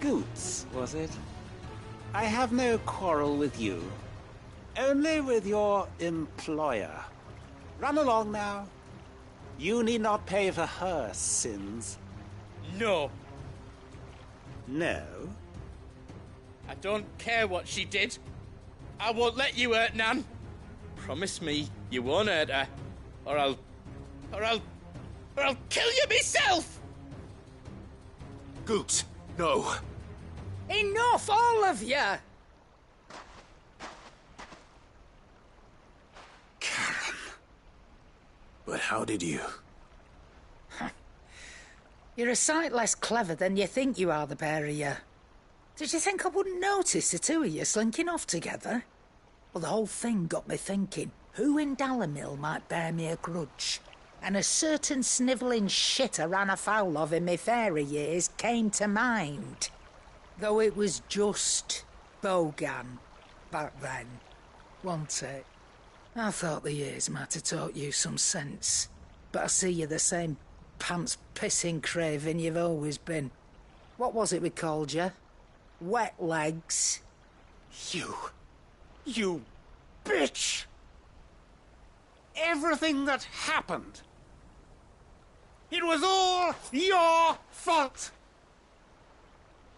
Goots, was it? I have no quarrel with you. Only with your employer. Run along now. You need not pay for her sins. No. No? I don't care what she did. I won't let you hurt Nan. Promise me you won't hurt her, or I'll kill you myself! Goots, no. Enough, all of you! But how did you? You're a sight less clever than you think you are, the pair of you. Did you think I wouldn't notice the two of you slinking off together? Well, the whole thing got me thinking, who in Dalimil might bear me a grudge? And a certain snivelling shit I ran afoul of in my fairy years came to mind. Though it was just Bogan back then, wasn't it? I thought the years might have taught you some sense, but I see you're the same pants-pissing craven you've always been. What was it we called you? Wet legs? You bitch! Everything that happened, it was all your fault!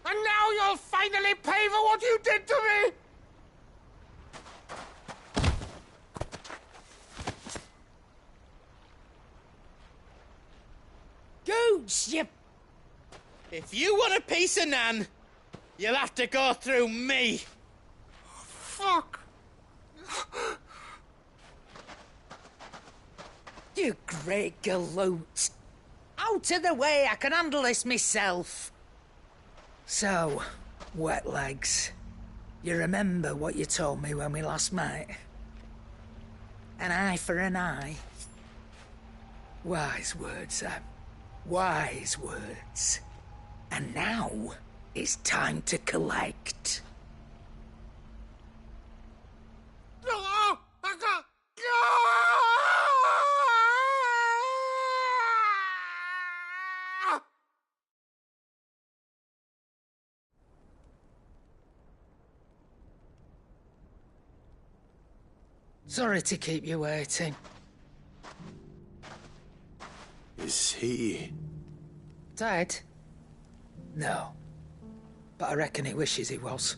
And now you'll finally pay for what you did to me! Gooch, you... If you want a piece of Nan, you'll have to go through me. Fuck! You great galoot. Out of the way, I can handle this myself. So, wet legs, you remember what you told me when we last met? An eye for an eye. Wise words, Sam. Wise words. And now, it's time to collect. Sorry to keep you waiting. Is he... Dead? No. But I reckon he wishes he was.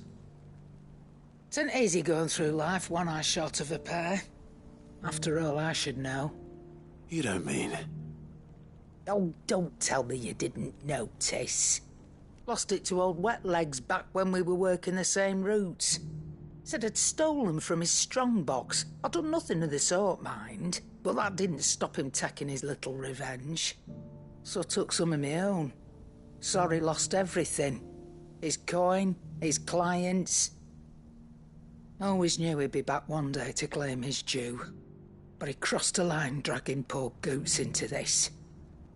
It ain't easy going through life one eye short of a pair. After all, I should know. You don't mean... Oh, don't tell me you didn't notice. Lost it to old Wet Legs back when we were working the same routes. Said I'd stolen from his strongbox. I'd done nothing of the sort, mind. But that didn't stop him taking his little revenge. So I took some of my own. Sorry, lost everything. His coin, his clients. Always knew he'd be back one day to claim his due. But he crossed a line dragging poor Goots into this.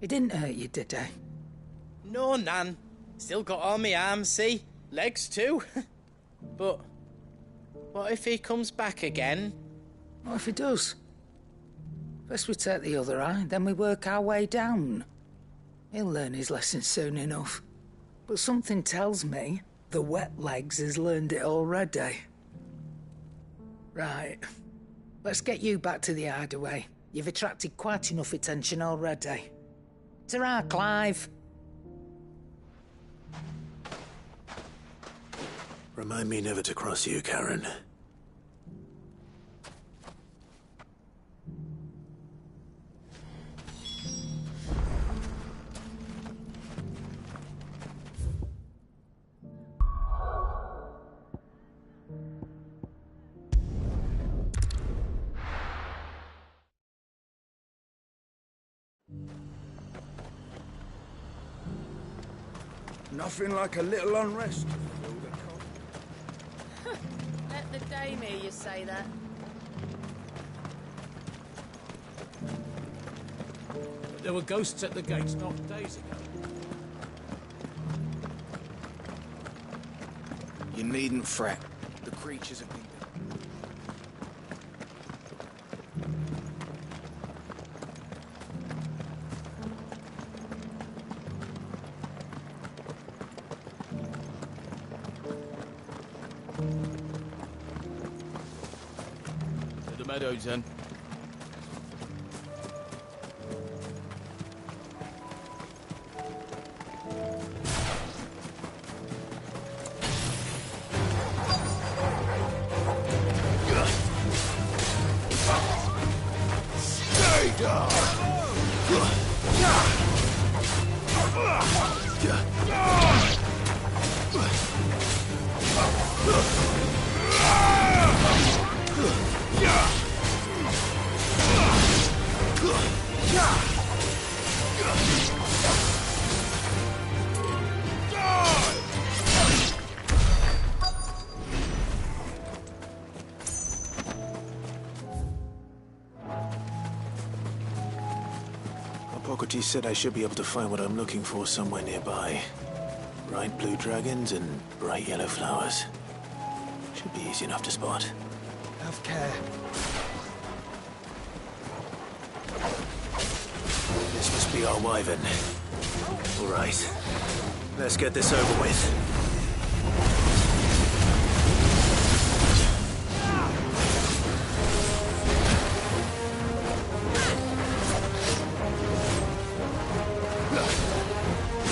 He didn't hurt you, did he? No, Nan. Still got all my arms, see? Legs too. But what if he comes back again? What if he does? First we take the other eye, then we work our way down. He'll learn his lesson soon enough. But something tells me the Wet Legs has learned it already. Right. Let's get you back to the hideaway. You've attracted quite enough attention already. Ta-ra, Clive. Remind me never to cross you, Karen. Nothing like a little unrest. Let the dame hear you say that. There were ghosts at the gates not days ago. You needn't fret. The creatures have been... To the meadows, then. Hippocrates said I should be able to find what I'm looking for somewhere nearby. Bright blue dragons and bright yellow flowers. Should be easy enough to spot. Have care. This must be our wyvern. All right. Let's get this over with.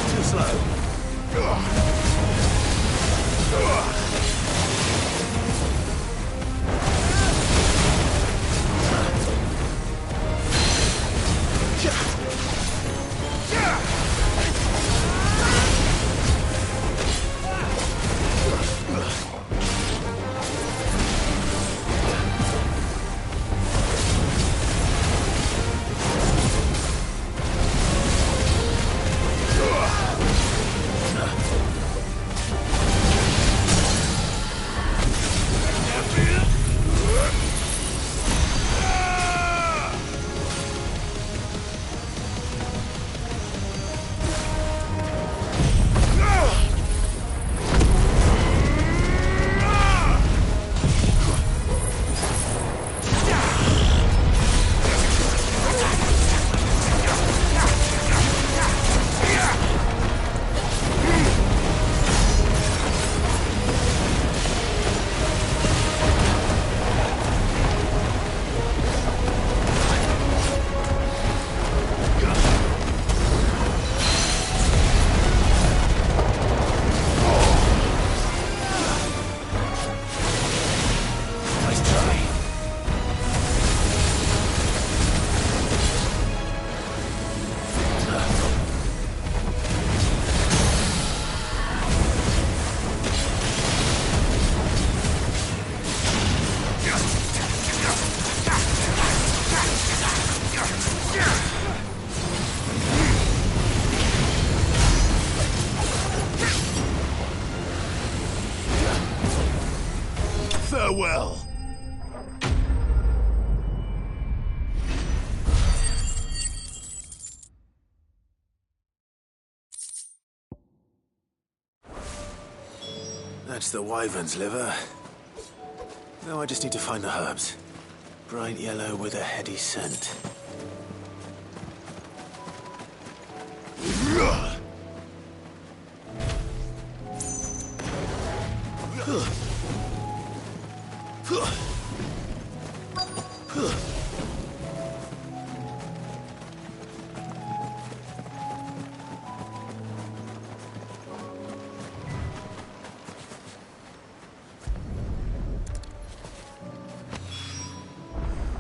Too slow. Farewell. That's the wyvern's liver. Now I just need to find the herbs. Bright yellow with a heady scent.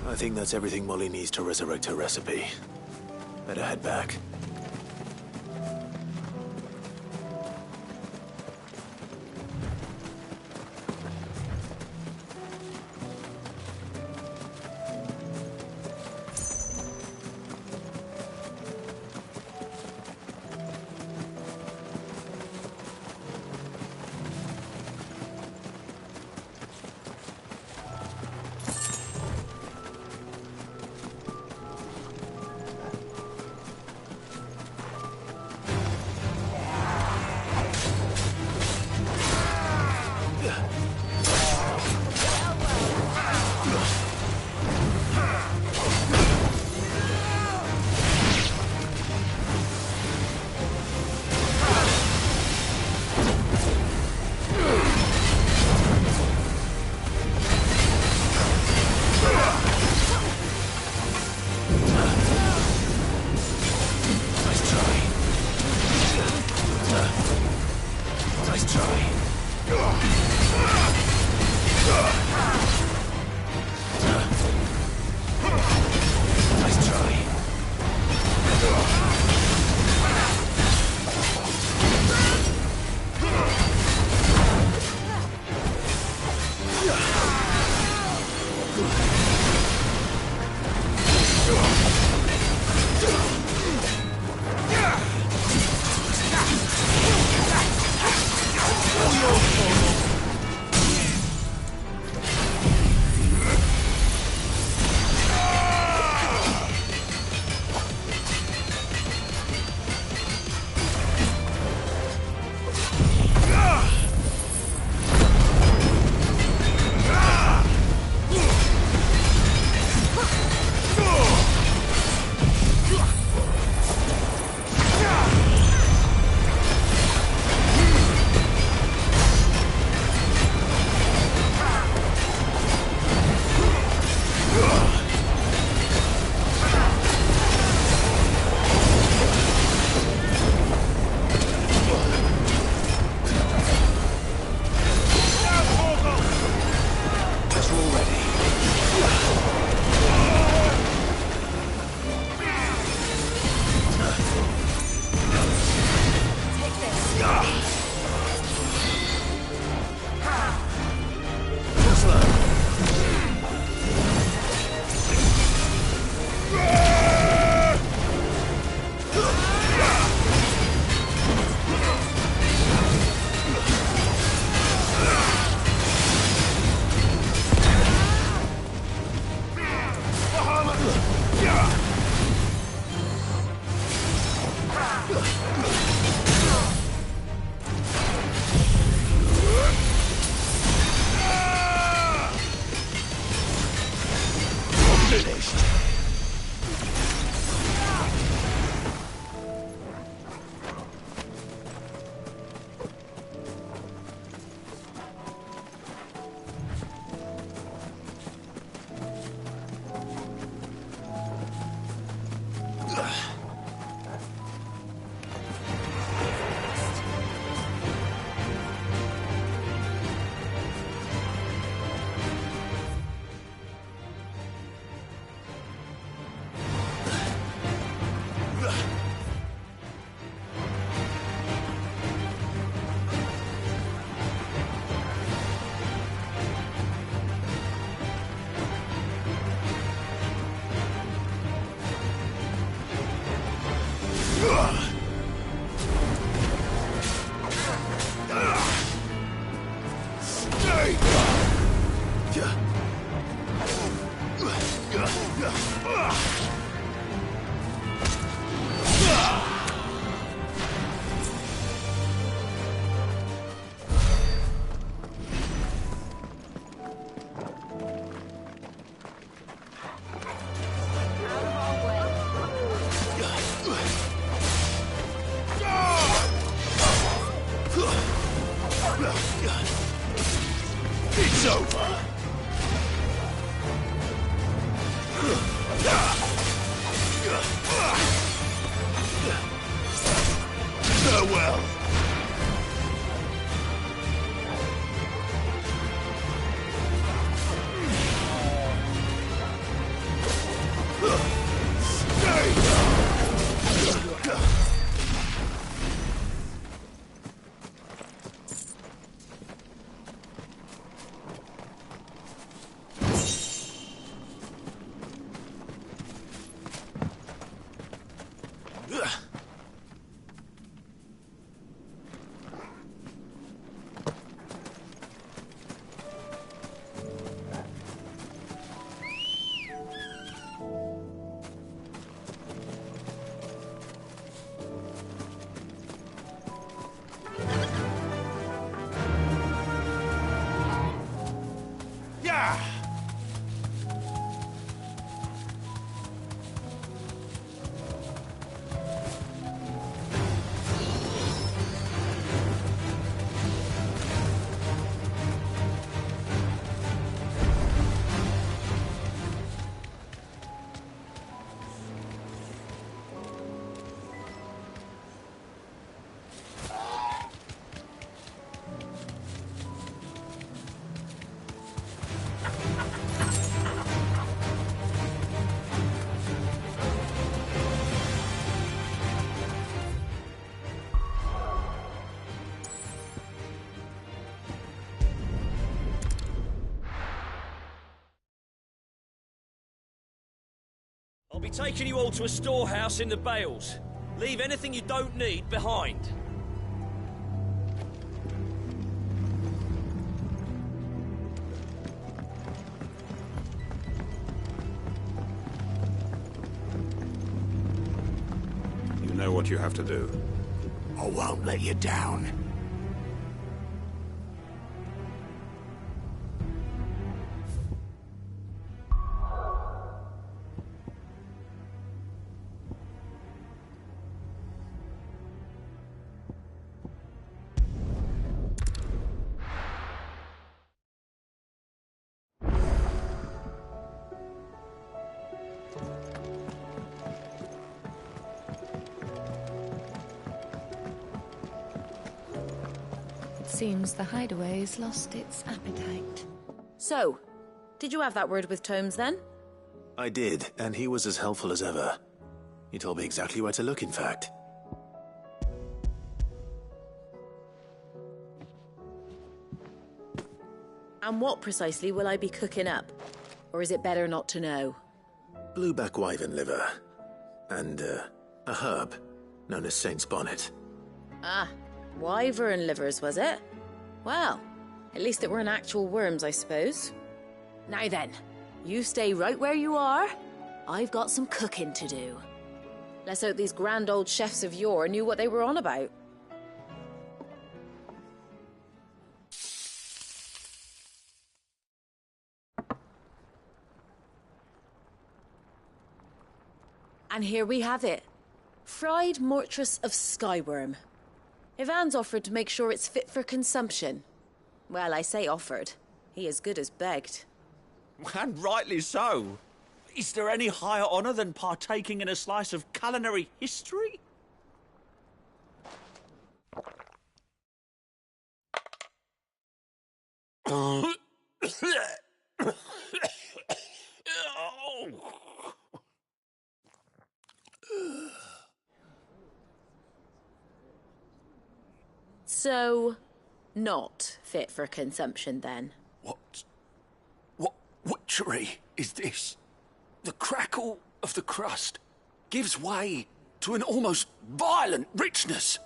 I think that's everything Molly needs to resurrect her recipe. Better head back. It's over. Farewell. I'll be taking you all to a storehouse in the Bales. Leave anything you don't need behind. You know what you have to do. I won't let you down. seems the hideaway's lost its appetite. So, did you have that word with Tomes then? I did, and he was as helpful as ever. He told me exactly where to look, in fact. And what precisely will I be cooking up? Or is it better not to know? Blueback wyvern liver. And, a herb known as Saint's Bonnet. Ah, wyvern livers, was it? Well, at least it weren't actual worms, I suppose. Now then, you stay right where you are. I've got some cooking to do. Let's hope these grand old chefs of yore knew what they were on about. And here we have it. Fried mortress of skyworm. Ivan's offered to make sure it's fit for consumption. Well, I say offered. He as good as begged. And rightly so. Is there any higher honour than partaking in a slice of culinary history? So, not fit for consumption then? What witchery is this? The crackle of the crust gives way to an almost violent richness.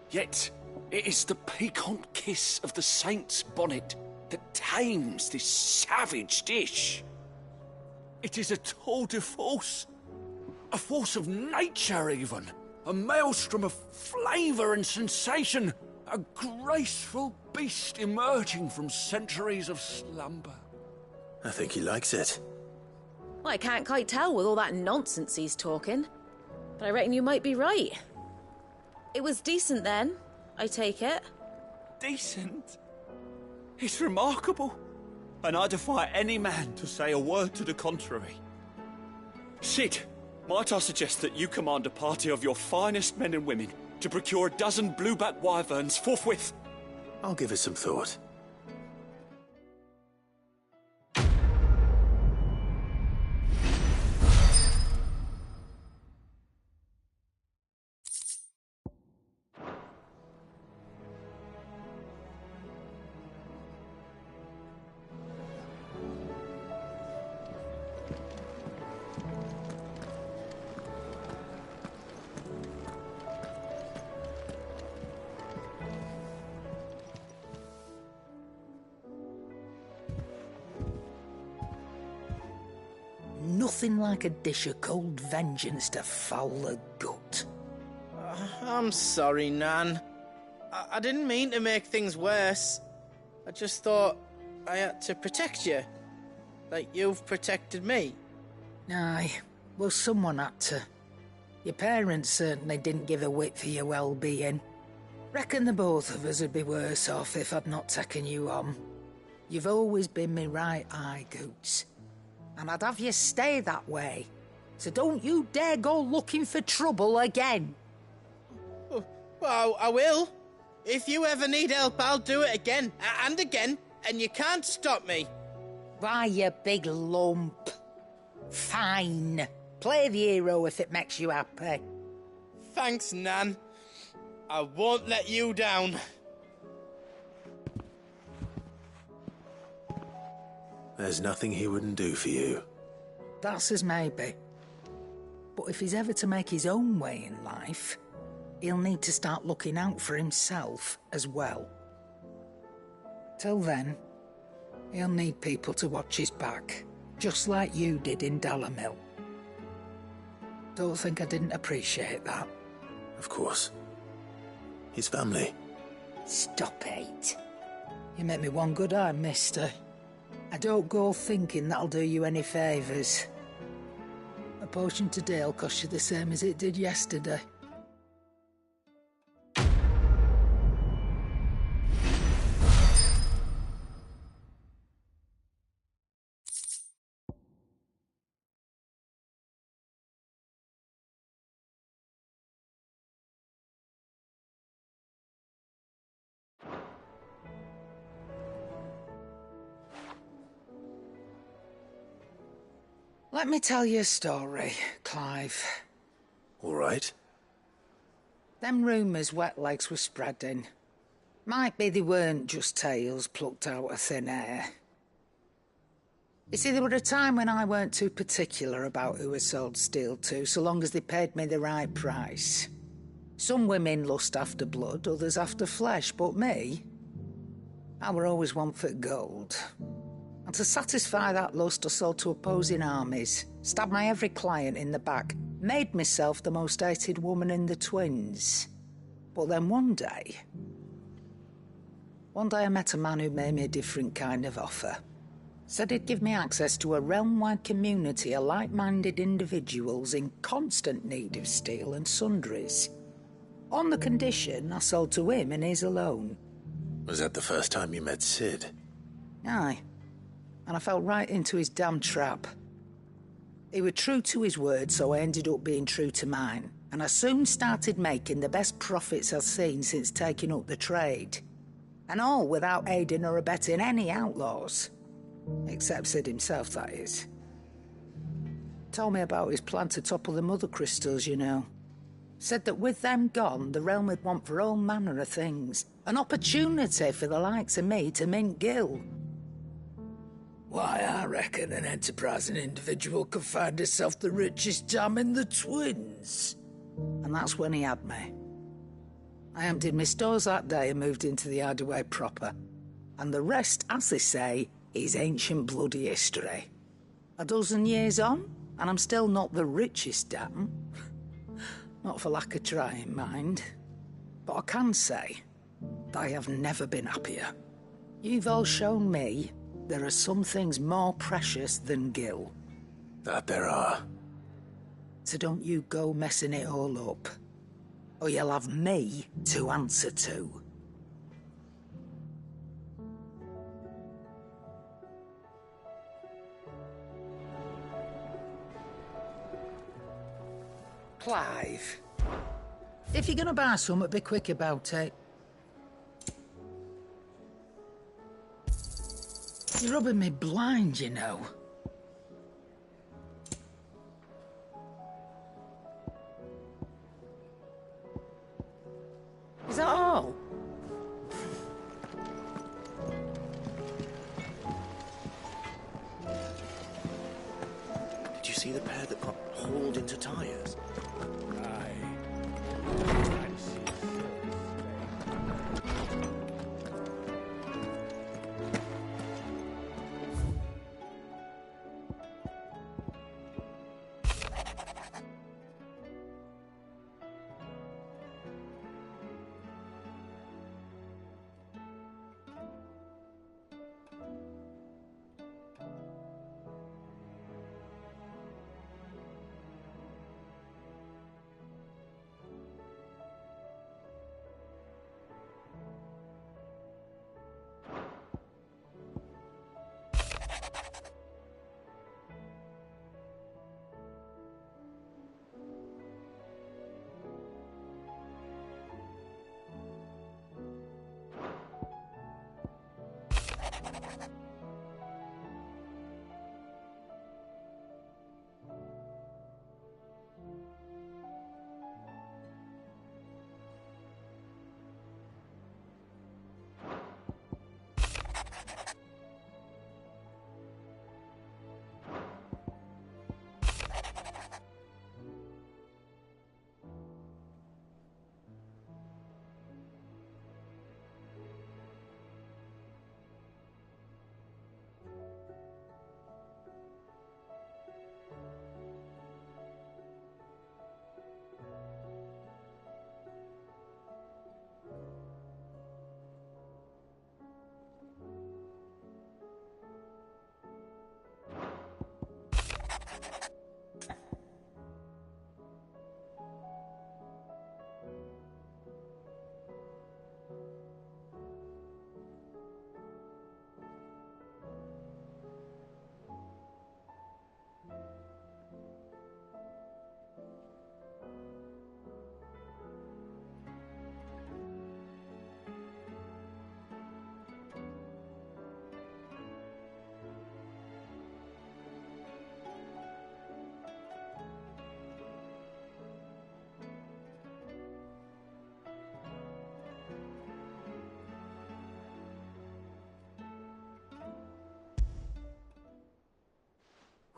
Yet, it is the piquant kiss of the saint's bonnet that tames this savage dish. It is a tour de force. A force of nature, even. A maelstrom of flavour and sensation. A graceful beast emerging from centuries of slumber. I think he likes it. Well, I can't quite tell with all that nonsense he's talking. But I reckon you might be right. It was decent then, I take it. Decent? It's remarkable. And I defy any man to say a word to the contrary. Sid, might I suggest that you command a party of your finest men and women to procure a dozen blueback wyverns forthwith? I'll give it some thought. Nothing like a dish of cold vengeance to foul the gut. I'm sorry, Nan. I didn't mean to make things worse. I just thought I had to protect you. Like you've protected me. Aye, well, someone had to. Your parents certainly didn't give a whit for your well-being. Reckon the both of us would be worse off if I'd not taken you on. You've always been me right eye, Goots. And I'd have you stay that way. So don't you dare go looking for trouble again. Well, I will. If you ever need help, I'll do it again and again, and you can't stop me. Why, you big lump. Fine. Play the hero if it makes you happy. Thanks, Nan. I won't let you down. There's nothing he wouldn't do for you. That's as maybe. But if he's ever to make his own way in life, he'll need to start looking out for himself as well. Till then, he'll need people to watch his back, just like you did in Dalamil. Don't think I didn't appreciate that. Of course. His family. Stop it. You make me one good eye, mister. I don't go thinking that'll do you any favours. A potion today'll cost you the same as it did yesterday. Let me tell you a story, Clive. All right. Them rumours Wetlegs were spreading. Might be they weren't just tales plucked out of thin air. You see, there were a time when I weren't too particular about who I sold steel to, so long as they paid me the right price. Some women lust after blood, others after flesh, but me, I were always one for gold. And to satisfy that lust, I sold to opposing armies, stabbed my every client in the back, made myself the most hated woman in the twins. But then one day I met a man who made me a different kind of offer. Said he'd give me access to a realm-wide community of like-minded individuals in constant need of steel and sundries. On the condition I sold to him and his alone. Was that the first time you met Sid? Aye. And I fell right into his damn trap. He was true to his word, so I ended up being true to mine. And I soon started making the best profits I've seen since taking up the trade. And all without aiding or abetting any outlaws. Except Sid himself, that is. Told me about his plan to topple the mother crystals, you know. Said that with them gone, the realm would want for all manner of things. An opportunity for the likes of me to mint Gil. Why, I reckon an enterprising individual could find himself the richest dam in the twins. And that's when he had me. I emptied my stores that day and moved into the Hideaway proper. And the rest, as they say, is ancient bloody history. A dozen years on, and I'm still not the richest dam. Not for lack of trying, mind. But I can say that I have never been happier. You've all shown me there are some things more precious than Gil. That there are. So don't you go messing it all up, or you'll have me to answer to. Clive, if you're gonna buy something, be quick about it. You're rubbing me blind, you know. Is that all? Did you see the pair that got hauled into tires?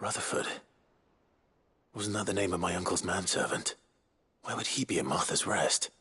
Rutherford. Wasn't that the name of my uncle's manservant? Where would he be at Martha's Rest?